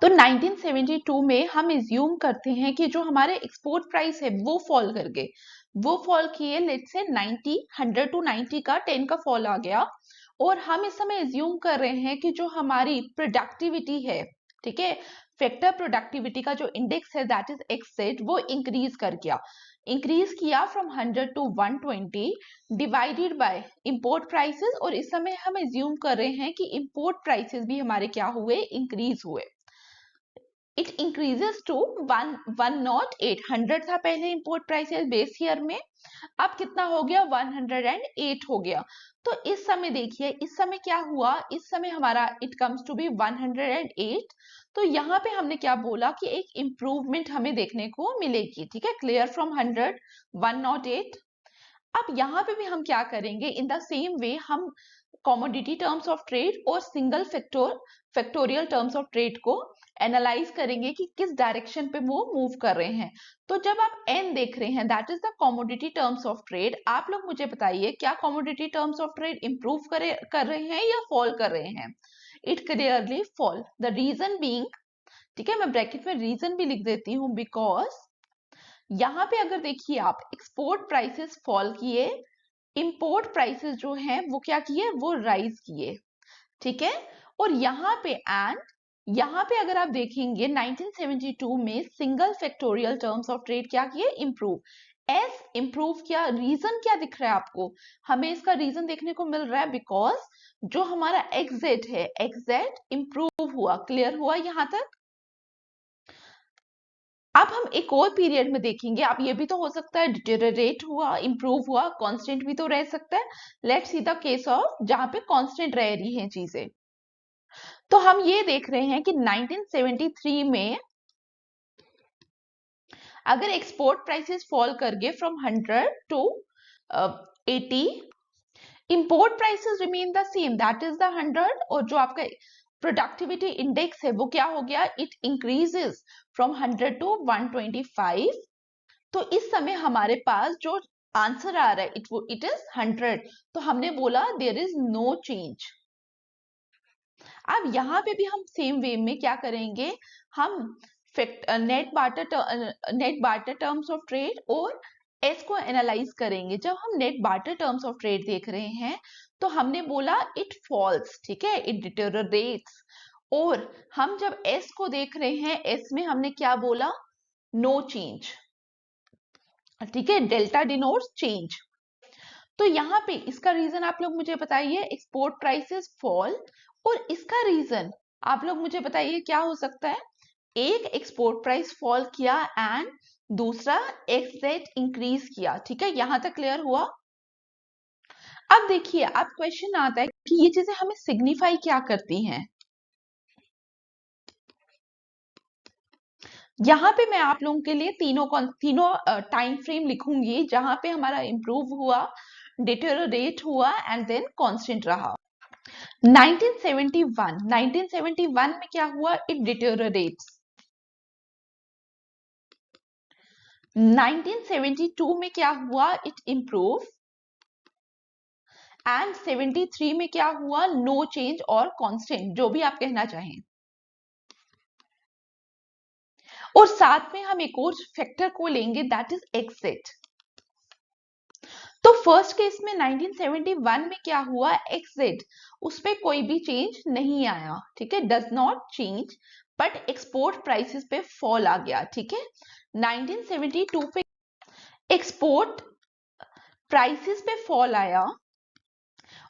तो 1972 में हम इज्यूम करते हैं कि जो हमारे एक्सपोर्ट प्राइस है वो फॉल कर गए, वो फॉल किए, लेट्स से 90 100 टू 90 का 10 का फॉल आ गया। और हम इस समय इज्यूम कर रहे हैं कि जो हमारी प्रोडक्टिविटी है, ठीक है, फैक्टर प्रोडक्टिविटी का जो इंडेक्स है दैट इज एक्सेट, वो इंक्रीज कर गया, इंक्रीज किया from 100 to 120 divided by import prices. और इस समय हम इज्यूम कर रहे हैं कि इंपोर्ट प्राइसेस भी हमारे क्या हुए, इंक्रीज हुए। इट इंक्रीजेस टू 108, 100 था पहले इंपोर्ट प्राइसेस बेस ईयर में, अब कितना हो गया, 108 हो गया। तो इस समय देखिए, इस समय क्या हुआ, इस समय हमारा इट कम्स टू बी 108। तो यहाँ पे हमने क्या बोला कि एक इंप्रूवमेंट हमें देखने को मिलेगी। ठीक है, क्लियर, फ्रॉम 100 108। अब यहाँ पे भी हम क्या करेंगे, इन द सेम वे हम कॉमोडिटी टर्म्स ऑफ ट्रेड और single factorial terms of trade को एनालाइज करेंगे कि किस डायरेक्शन पे वो मूव कर रहे हैं। तो जब आप एन देख रहे हैं that is the commodity terms of trade, आप लोग मुझे बताइए क्या commodity terms of trade improve कर रहे हैं या फॉल कर रहे हैं। It clearly fall, the reason being, ठीक है, मैं ब्रैकेट में रीजन भी लिख देती हूँ, बिकॉज यहाँ पे अगर देखिए आप एक्सपोर्ट प्राइसेस फॉल किए, इंपोर्ट प्राइसेस जो हैं वो क्या किए, वो राइज किए। ठीक है, और यहाँ पे एंड यहाँ पे अगर आप देखेंगे 1972 में single factorial terms of trade क्या किए, इंप्रूव, एस इंप्रूव किया। रीजन क्या दिख रहा है आपको, हमें इसका रीजन देखने को मिल रहा है बिकॉज जो हमारा एक्जेट है, एक्जेट इंप्रूव हुआ। क्लियर हुआ यहाँ तक। अब हम एक और पीरियड में देखेंगे, अब ये भी तो हो सकता है डिटेरियोरेट हुआ, इंप्रूव हुआ, कांस्टेंट भी तो रह सकता है। Let's see the case of जहां पे कांस्टेंट रह रही हैं चीजें। तो हम ये देख रहे हैं कि 1973 में अगर एक्सपोर्ट प्राइसेस फॉल कर गए from 100 to 80, import prices remain the same that is the 100, और जो आपका प्रोडक्टिविटी इंडेक्स है वो क्या हो गया, इट इंक्रीजेस फ्रॉम 100 टू 125। तो इस समय हमारे पास जो आंसर आ रहा है इट इज 100। तो हमने बोला देयर इज नो चेंज। अब यहाँ पे भी हम सेम वे में क्या करेंगे, हम net barter terms of trade और एस को एनालाइज करेंगे। जब हम net barter terms of trade देख रहे हैं तो हमने बोला इट फॉल्स, ठीक है, इट डिटेरियोरेट्स। और हम जब एस को देख रहे हैं, एस में हमने क्या बोला, नो चेंज। ठीक है, डेल्टा डिनोट्स चेंज। तो यहाँ पे इसका रीजन आप लोग मुझे बताइए, एक्सपोर्ट प्राइसेस फॉल, और इसका रीजन आप लोग मुझे बताइए क्या हो सकता है। एक एक्सपोर्ट प्राइस फॉल किया एंड दूसरा एक्सेट इंक्रीज किया। ठीक है, यहां तक क्लियर हुआ। अब देखिए, अब क्वेश्चन आता है कि ये चीजें हमें सिग्निफाई क्या करती हैं। यहाँ पे मैं आप लोगों के लिए तीनों टाइम फ्रेम लिखूंगी जहां पे हमारा इंप्रूव हुआ, डिटेरियोरेट हुआ एंड देन कांस्टेंट रहा। 1971 में क्या हुआ, इट डिटेरियोरेट्स। 1972 में क्या हुआ, इट इंप्रूव। एंड 73 में क्या हुआ, नो चेंज और कांस्टेंट, जो भी आप कहना चाहें। और साथ में हम एक और फैक्टर को लेंगे दैट इज एक्सेट। तो फर्स्ट केस में 1971 में क्या हुआ, एक्सेट, उसमें कोई भी चेंज नहीं आया। ठीक है, does not change, but export prices पे फॉल आ गया। ठीक है, 1972 पे एक्सपोर्ट प्राइसेस पे फॉल आया,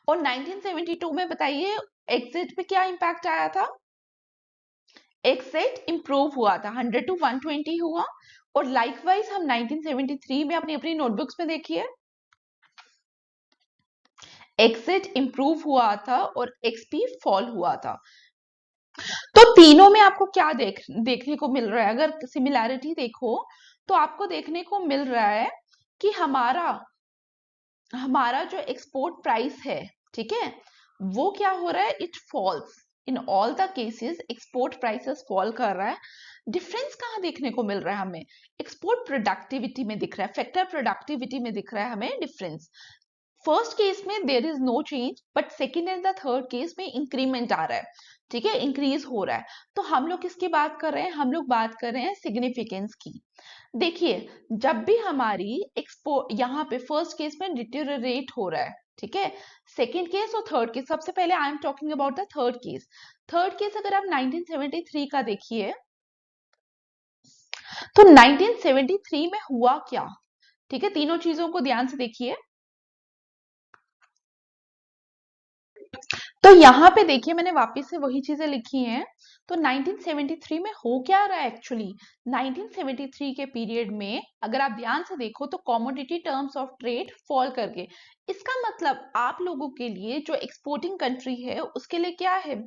और 1972 में बताइए एक्सेट पे क्या इंपैक्ट आया था, एक्सेट इंप्रूव हुआ था, 100 टू 120 हुआ। और लाइकवाइज हम 1973 में अपनी अपनी नोटबुक्स में देखिए, एक्सिट इंप्रूव हुआ था और एक्सपी फॉल हुआ था। तो तीनों में आपको क्या देखने को मिल रहा है? अगर सिमिलैरिटी देखो तो आपको देखने को मिल रहा है कि हमारा हमारा जो एक्सपोर्ट प्राइस है, ठीक है, वो क्या हो रहा है? It falls in all the cases. Export prices fall कर रहा है। डिफरेंस कहाँ देखने को मिल रहा है हमें? एक्सपोर्ट प्रोडक्टिविटी में दिख रहा है, फैक्टर प्रोडक्टिविटी में दिख रहा है हमें डिफरेंस। फर्स्ट केस में there is no change, but second and the third case में इंक्रीमेंट आ रहा है, ठीक है, इंक्रीज हो रहा है। तो हम लोग किसकी बात कर रहे हैं? हम लोग बात कर रहे हैं सिग्निफिकेंस की। देखिए, जब भी हमारी एक्सपोर्ट यहाँ पे फर्स्ट केस में डिटेरियोरेट हो रहा है, ठीक है, सेकेंड केस और थर्ड केस, सबसे पहले I am talking about the third case. Third case अगर आप 1973 का देखिए तो 1973 में हुआ क्या, ठीक है, तीनों चीजों को ध्यान से देखिए। तो यहाँ पे देखिए मैंने वापस से वही चीजें लिखी हैं। तो 1973 में हो क्या रहा है एक्चुअली? 1973 के पीरियड में अगर आप ध्यान से देखो तो commodity terms of trade fall करके, इसका मतलब आप लोगों के लिए जो एक्सपोर्टिंग कंट्री है उसके लिए क्या है?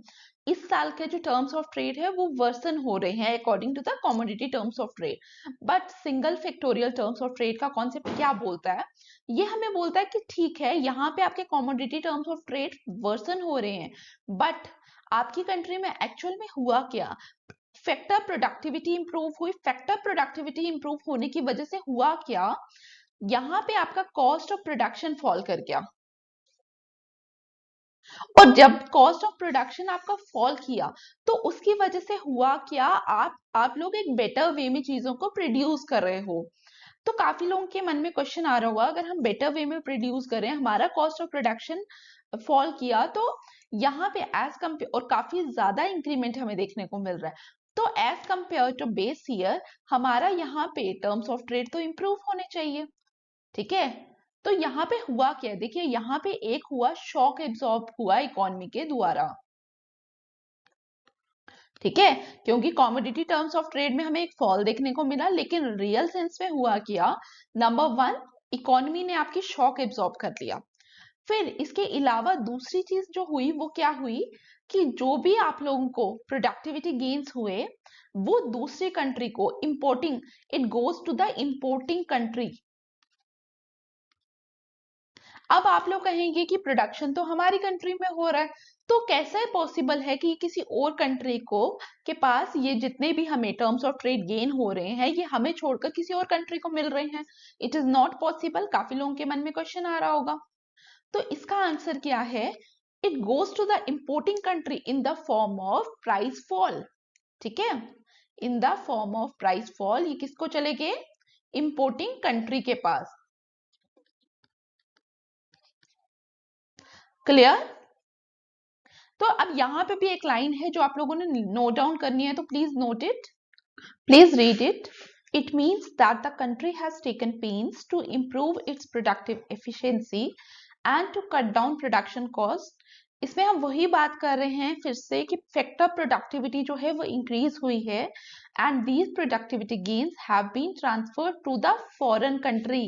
इस साल के जो टर्म्स ऑफ ट्रेड है वो वर्सन हो रहे हैं according to the commodity terms of trade. But single factorial terms of trade का कॉन्सेप्ट क्या बोलता है? ये हमें बोलता है कि ठीक है, यहाँ पे आपके commodity terms of trade worsen हो रहे हैं, बट आपकी कंट्री में एक्चुअल में हुआ क्या? फैक्टर प्रोडक्टिविटी इंप्रूव हुई। फैक्टर प्रोडक्टिविटी इंप्रूव होने की वजह से हुआ क्या? यहाँ पे आपका कॉस्ट ऑफ प्रोडक्शन फॉल कर गया। और जब कॉस्ट ऑफ प्रोडक्शन आपका फॉल किया तो उसकी वजह से हुआ क्या? आप लोग एक बेटर वे में चीजों को प्रोड्यूस कर रहे हो। तो काफी लोगों के मन में क्वेश्चन आ रहा होगा, अगर हम बेटर वे में प्रोड्यूस करें, हमारा कॉस्ट ऑफ प्रोडक्शन फॉल किया, तो यहाँ पे एज कम्पेयर और काफी ज्यादा इंक्रीमेंट हमें देखने को मिल रहा है। तो as compare to base year हमारा यहाँ पे टर्म्स ऑफ ट्रेड तो इंप्रूव होने चाहिए, ठीक है। तो यहाँ पे हुआ क्या है? देखिए यहाँ पे एक हुआ शॉक एब्सॉर्ब हुआ इकोनॉमी के द्वारा, ठीक है, क्योंकि कॉमोडिटी टर्म्स ऑफ ट्रेड में हमें एक फॉल देखने को मिला, लेकिन रियल सेंस में हुआ क्या? नंबर वन, इकोनॉमी ने आपकी शॉक एब्सॉर्ब कर लिया। फिर इसके अलावा दूसरी चीज जो हुई वो क्या हुई कि जो भी आप लोगों को प्रोडक्टिविटी गेन्स हुए वो दूसरी कंट्री को importing, it goes to the importing country. अब आप लोग कहेंगे कि प्रोडक्शन तो हमारी कंट्री में हो रहा है, तो कैसे पॉसिबल है कि किसी और कंट्री को के पास ये जितने भी हमें टर्म्स ऑफ ट्रेड गेन हो रहे हैं ये हमें छोड़कर किसी और कंट्री को मिल रहे हैं? It is not possible. काफी लोगों के मन में क्वेश्चन आ रहा होगा। तो इसका आंसर क्या है? It goes to the importing country in the form of price fall, ठीक है, in the form of price fall. ये किसको चले गए? इंपोर्टिंग कंट्री के पास। क्लियर? तो अब यहाँ पे भी एक लाइन है जो आप लोगों ने नोट डाउन करनी है, तो please note it, please read it. It means that the country has taken pains to improve its productive efficiency and to cut down production cost। इसमें हम वही बात कर रहे हैं फिर से कि फैक्टर प्रोडक्टिविटी जो है वो इंक्रीज हुई है and these productivity gains have been transferred to the foreign country.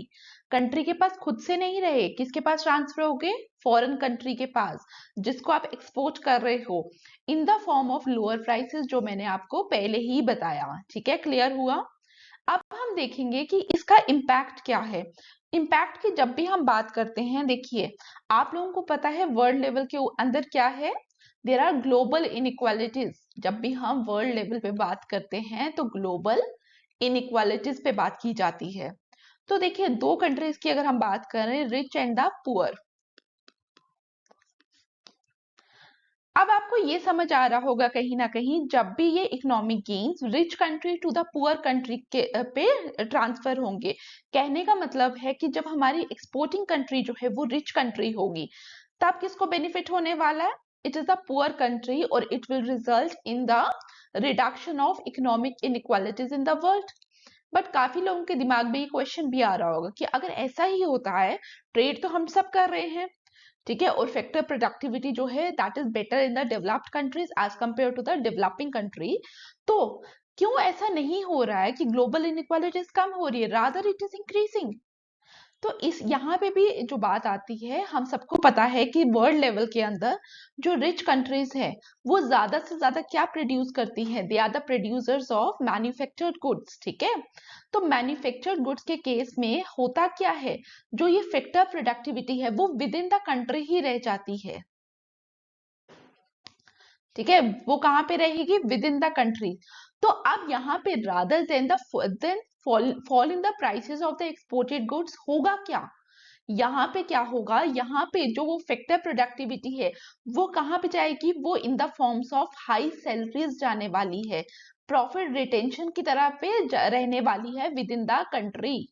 Country के पास खुद से नहीं रहे, किसके पास ट्रांसफर हो गए? फॉरेन कंट्री के पास, जिसको आप एक्सपोर्ट कर रहे हो इन the form of lower prices, जो मैंने आपको पहले ही बताया, ठीक है, क्लियर हुआ? अब हम देखेंगे कि इसका इम्पैक्ट क्या है। इम्पैक्ट की जब भी हम बात करते हैं, देखिए आप लोगों को पता है वर्ल्ड लेवल के अंदर क्या है? There are global inequalities. जब भी हम वर्ल्ड लेवल पे बात करते हैं तो ग्लोबल इनइक्वालिटीज पे बात की जाती है। तो देखिए दो कंट्रीज की अगर हम बात करें, रिच एंड द पुअर। अब आपको ये समझ आ रहा होगा कहीं ना कहीं, जब भी ये economic gains rich country to the poor country के पे ट्रांसफर होंगे, कहने का मतलब है कि जब हमारी एक्सपोर्टिंग कंट्री जो है वो रिच कंट्री होगी, तब किसको बेनिफिट होने वाला है? It is the poor country, और it will result in the reduction of economic inequalities in the world. But काफी लोगों के दिमाग में ये क्वेश्चन भी आ रहा होगा कि अगर ऐसा ही होता है, ट्रेड तो हम सब कर रहे हैं, ठीक है, और फैक्टर प्रोडक्टिविटी जो है that is better in the developed countries as compare to the developing country, तो क्यों ऐसा नहीं हो रहा है कि ग्लोबल इनइक्वालिटीज कम हो रही है? Rather it is increasing. तो इस यहाँ पे भी जो बात आती है, हम सबको पता है कि वर्ल्ड लेवल के अंदर जो रिच कंट्रीज है वो ज्यादा से ज्यादा क्या प्रोड्यूस करती हैं, they are the producers of manufactured goods, ठीक है। तो मैन्युफैक्चर्ड गुड्स के केस में होता क्या है, जो ये फैक्टर प्रोडक्टिविटी है वो विद इन द कंट्री ही रह जाती है, ठीक है, वो कहाँ पे रहेगी, विद इन द कंट्री। तो अब यहाँ पे rather than than fall in the prices of the exported goods होगा क्या, यहाँ पे क्या होगा, यहाँ पे जो वो फैक्टर प्रोडक्टिविटी है वो कहाँ पे जाएगी, वो in the forms of high salaries जाने वाली है, प्रॉफिट रिटेंशन की तरह पे रहने वाली है विद इन द कंट्री,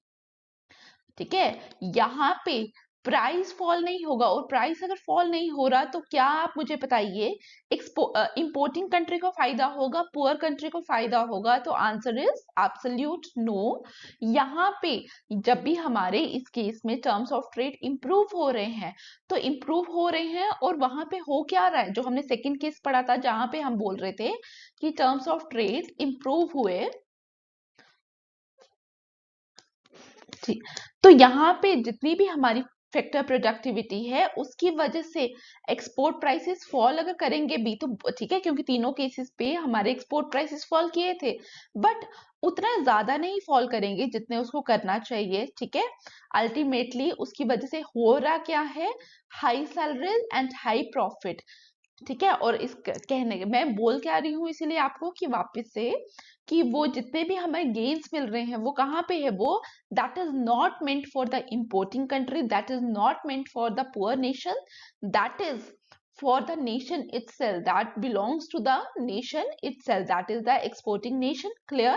ठीक है। यहाँ पे प्राइस फॉल नहीं होगा, और प्राइस अगर फॉल नहीं हो रहा तो क्या, आप मुझे बताइए, इंपोर्टिंग कंट्री को फायदा होगा, पुअर कंट्री को फायदा होगा, तो आंसर इज एब्सोल्यूट नो। यहाँ पे जब भी हमारे इस केस में टर्म्स ऑफ ट्रेड इंप्रूव हो रहे हैं, तो इंप्रूव हो रहे हैं और वहां पे हो क्या रहा है, जो हमने सेकंड केस पढ़ा था जहां पे हम बोल रहे थे कि टर्म्स ऑफ ट्रेड इंप्रूव हुए, ठीक। तो यहाँ पे जितनी भी हमारी फैक्टर प्रोडक्टिविटी है उसकी वजह से एक्सपोर्ट प्राइसेस फॉल अगर करेंगे भी तो ठीक है, क्योंकि तीनों केसेस पे हमारे एक्सपोर्ट प्राइसेस फॉल किए थे, बट उतना ज्यादा नहीं फॉल करेंगे जितने उसको करना चाहिए, ठीक है। अल्टीमेटली उसकी वजह से हो रहा क्या है, high salaries and high profit, ठीक है। और इस कहने मैं बोल क्या रही हूँ इसीलिए आपको कि वापस से कि वो जितने भी हमें गेन्स मिल रहे हैं वो कहाँ पे है, वो that is not meant for the importing country, that is not meant for the poor nation, that is for the nation itself, that belongs to the nation itself, that is the exporting nation, clear।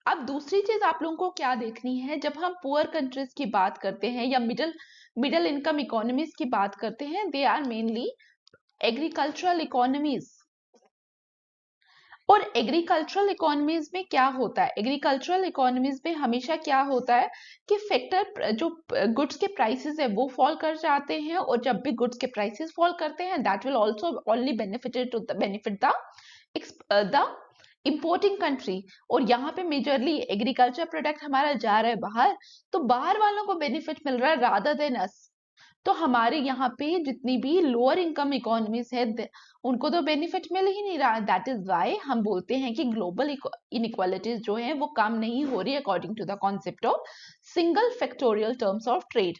अब दूसरी चीज आप लोगों को क्या देखनी है, जब हम पुअर कंट्रीज की बात करते हैं या मिडिल मिडिल इनकम इकोनॉमीज की बात करते हैं, they are mainly agricultural economies. और एग्रीकल्चरल इकोनॉमीज में क्या होता है, एग्रीकल्चरल इकोनॉमीज में हमेशा क्या होता है कि फैक्टर जो गुड्स के प्राइसेस है वो फॉल कर जाते हैं, और जब भी गुड्स के प्राइसेस फॉल करते हैं that will also only benefit the importing country. और यहाँ पे मेजरली एग्रीकल्चर प्रोडक्ट हमारा जा रहा है बाहर, तो बाहर वालों को बेनिफिट मिल रहा है रादर देन अस। तो हमारे यहाँ पे जितनी भी लोअर इनकम इकोनॉमीज है उनको तो बेनिफिट मिल ही नहीं रहा, दैट इज वाई हम बोलते हैं कि ग्लोबल इनइक्वालिटीज जो है वो कम नहीं हो रही according to the concept of single factorial terms of trade.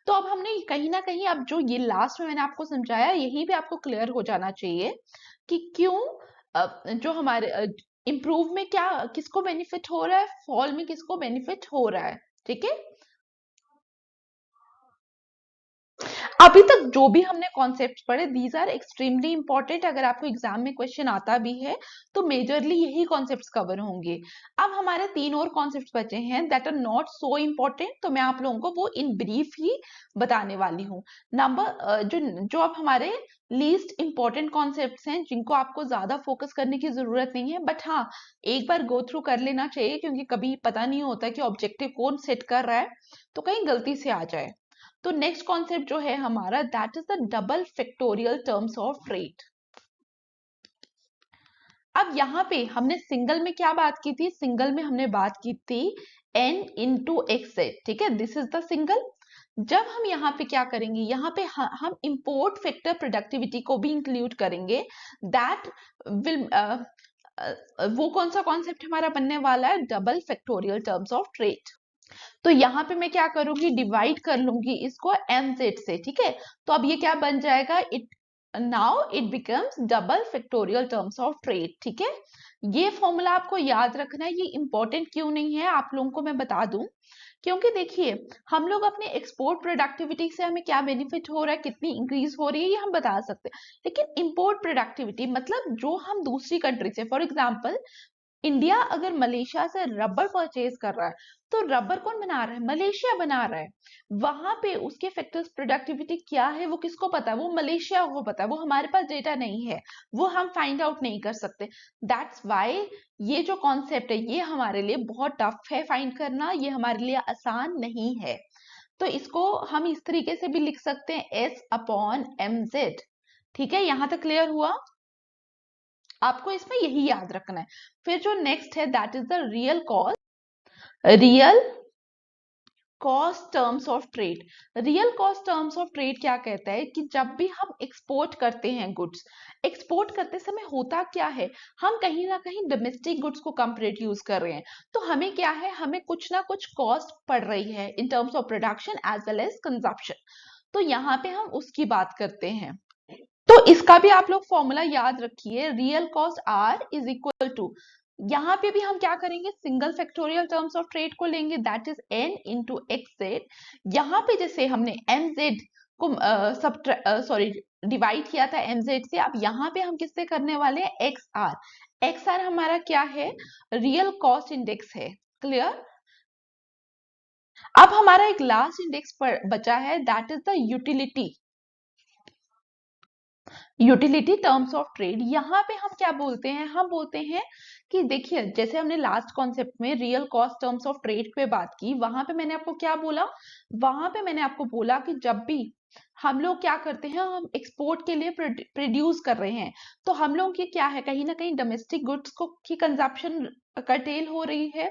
तो अब हमने कहीं ना कहीं, अब जो ये लास्ट में मैंने आपको समझाया यही भी आपको क्लियर हो जाना चाहिए कि क्यों जो हमारे इंप्रूव में क्या किसको बेनिफिट हो रहा है, फॉल में किसको बेनिफिट हो रहा है, ठीक है। अभी तक जो भी हमने कॉन्सेप्ट पढ़े दीज आर एक्सट्रीमली इंपॉर्टेंट, अगर आपको एग्जाम में क्वेश्चन आता भी है तो मेजरली यही कॉन्सेप्ट्स कवर होंगे। अब हमारे तीन और कॉन्सेप्ट्स बचे हैं that are not so important, तो मैं आप लोगों को वो इन ब्रीफ ही बताने वाली हूँ। नंबर जो जो अब हमारे लीस्ट इंपॉर्टेंट कॉन्सेप्ट्स हैं जिनको आपको ज्यादा फोकस करने की जरूरत नहीं है, बट हाँ एक बार गो थ्रू कर लेना चाहिए, क्योंकि कभी पता नहीं होता कि ऑब्जेक्टिव कौन सेट कर रहा है तो कहीं गलती से आ जाए। तो नेक्स्ट कॉन्सेप्ट जो है हमारा that is the double factorial terms of trade. अब यहाँ पे हमने सिंगल में क्या बात की थी, सिंगल में हमने बात की थी n इंटू एक्स, ठीक है, दिस इज द सिंगल। जब हम यहाँ पे क्या करेंगे, यहाँ पे हम इंपोर्ट फैक्टर प्रोडक्टिविटी को भी इंक्लूड करेंगे, दैट विल वो कौन सा कॉन्सेप्ट हमारा बनने वाला है, double factorial terms of trade. तो यहाँ पे मैं क्या करूंगी, डिवाइड कर लूंगी इसको mz से, ठीक है। तो अब ये क्या बन जाएगा, it now it becomes double factorial terms of trade, ठीक है। ये फॉर्मूला आपको याद रखना है, ये इंपॉर्टेंट क्यों नहीं है आप लोगों को मैं बता दूं, क्योंकि देखिए हम लोग अपने एक्सपोर्ट प्रोडक्टिविटी से हमें क्या बेनिफिट हो रहा है, कितनी इंक्रीज हो रही है ये हम बता सकते हैं, लेकिन इंपोर्ट प्रोडक्टिविटी मतलब जो हम दूसरी कंट्री से, फॉर एग्जाम्पल इंडिया अगर मलेशिया से रबर परचेज कर रहा है तो रबर कौन बना रहा है, मलेशिया बना रहा है। वहां पे उसके फैक्टर्स प्रोडक्टिविटी क्या है वो किसको पता है, वो मलेशिया को पता है, वो हमारे पास डेटा नहीं है, वो हम फाइंड आउट नहीं कर सकते। दैट्स वाई ये जो कॉन्सेप्ट है ये हमारे लिए बहुत टफ है फाइंड करना, ये हमारे लिए आसान नहीं है। तो इसको हम इस तरीके से भी लिख सकते हैं S अपॉन mz, ठीक है, यहां तक क्लियर हुआ। आपको इसमें यही याद रखना है। फिर जो नेक्स्ट है that is the real cost, real cost terms of trade. Real cost terms of trade क्या कहता है कि जब भी हम एक्सपोर्ट करते हैं गुड्स, एक्सपोर्ट करते समय होता क्या है, हम कहीं ना कहीं डोमेस्टिक गुड्स को कम प्रोड्यूस कर रहे हैं, तो हमें क्या है, हमें कुछ ना कुछ कॉस्ट पड़ रही है in terms of production as well as consumption. तो यहाँ पे हम उसकी बात करते हैं। तो इसका भी आप लोग फॉर्मूला याद रखिए, real cost R is equal to, यहाँ पे भी हम क्या करेंगे, single factorial terms of trade को लेंगे, that is N into X Z. यहाँ पे जैसे हमने एम जेड को सब सॉरी डिवाइड किया था एम जेड से, अब यहाँ पे हम किससे करने वाले हैं, एक्स आर। एक्स आर हमारा क्या है, रियल कॉस्ट इंडेक्स है। क्लियर। अब हमारा एक लास्ट इंडेक्स बचा है, that is the utility, utility terms of trade. यहाँ पे हम क्या बोलते हैं, हम बोलते हैं कि देखिए जैसे हमने लास्ट कॉन्सेप्ट में real cost terms of trade पे बात की, वहां पे मैंने आपको क्या बोला, वहां पे मैंने आपको बोला कि जब भी हम लोग क्या करते हैं, हम एक्सपोर्ट के लिए प्रोड्यूस कर रहे हैं, तो हम लोग की क्या है, कहीं ना कहीं डोमेस्टिक गुड्स को की कंजप्शन कर्टेल हो रही है,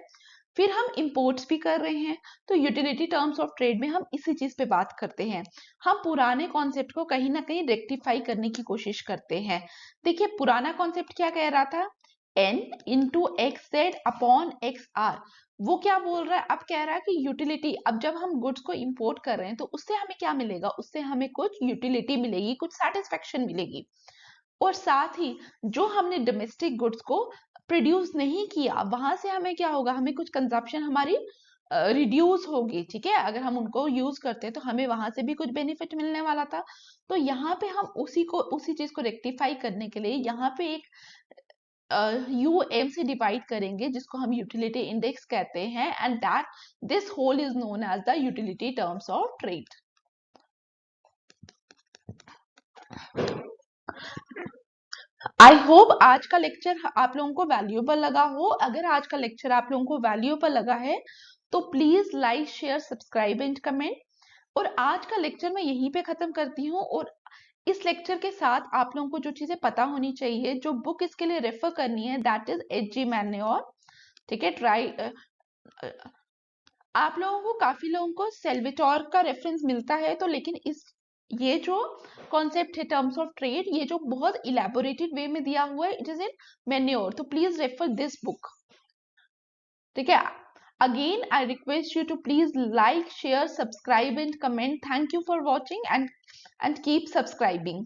फिर हम इंपोर्ट्स भी कर रहे हैं। तो यूटिलिटी टर्म्स ऑफ ट्रेड में हम इसी चीज पे बात करते हैं, हम पुराने कॉन्सेप्ट को कहीं ना कहीं रेक्टिफाई करने की कोशिश करते हैं। देखिए पुराना कॉन्सेप्ट क्या कह रहा था, n into X Z upon X R, वो क्या बोल रहा है, अब कह रहा है कि यूटिलिटी, अब जब हम गुड्स को इंपोर्ट कर रहे हैं तो उससे हमें क्या मिलेगा, उससे हमें कुछ यूटिलिटी मिलेगी, कुछ सेटिस्फेक्शन मिलेगी। और साथ ही जो हमने डोमेस्टिक गुड्स को प्रोड्यूस नहीं किया, वहां से हमें क्या होगा, हमें कुछ कंजप्शन हमारी रिड्यूस होगी। ठीक है, अगर हम उनको यूज करते हैं तो हमें वहां से भी कुछ बेनिफिट मिलने वाला था। तो यहाँ पे हम उसी चीज को रेक्टिफाई करने के लिए यहाँ पे एक यू एम से डिवाइड करेंगे, जिसको हम यूटिलिटी इंडेक्स कहते हैं, and that this whole is known as the utility terms of trade. I hope आज का लेक्चर आप लोगों को वैल्यूएबल लगा हो। अगर आज का लेक्चर आप लोगों को वैल्यूएबल लगा है तो please like share subscribe and comment. और आज का लेक्चर मैं यहीं पे खत्म करती हूँ। और इस लेक्चर के साथ आप लोगों को जो चीजें पता होनी चाहिए, जो बुक इसके लिए रेफर करनी है, दैट इज एच.जी. मैन्योर। ठीक है, ट्राई, आप लोगों को, काफी लोगों को सेल्वेटोर का रेफरेंस मिलता है, तो लेकिन इस ये जो कॉन्सेप्ट है टर्म्स ऑफ ट्रेड, ये जो बहुत इलेबोरेटेड वे में दिया हुआ है, इट इज इन मैन्योर, तो प्लीज रेफर दिस बुक। ठीक है, again I request you to please like share subscribe and comment. Thank you for watching and keep subscribing.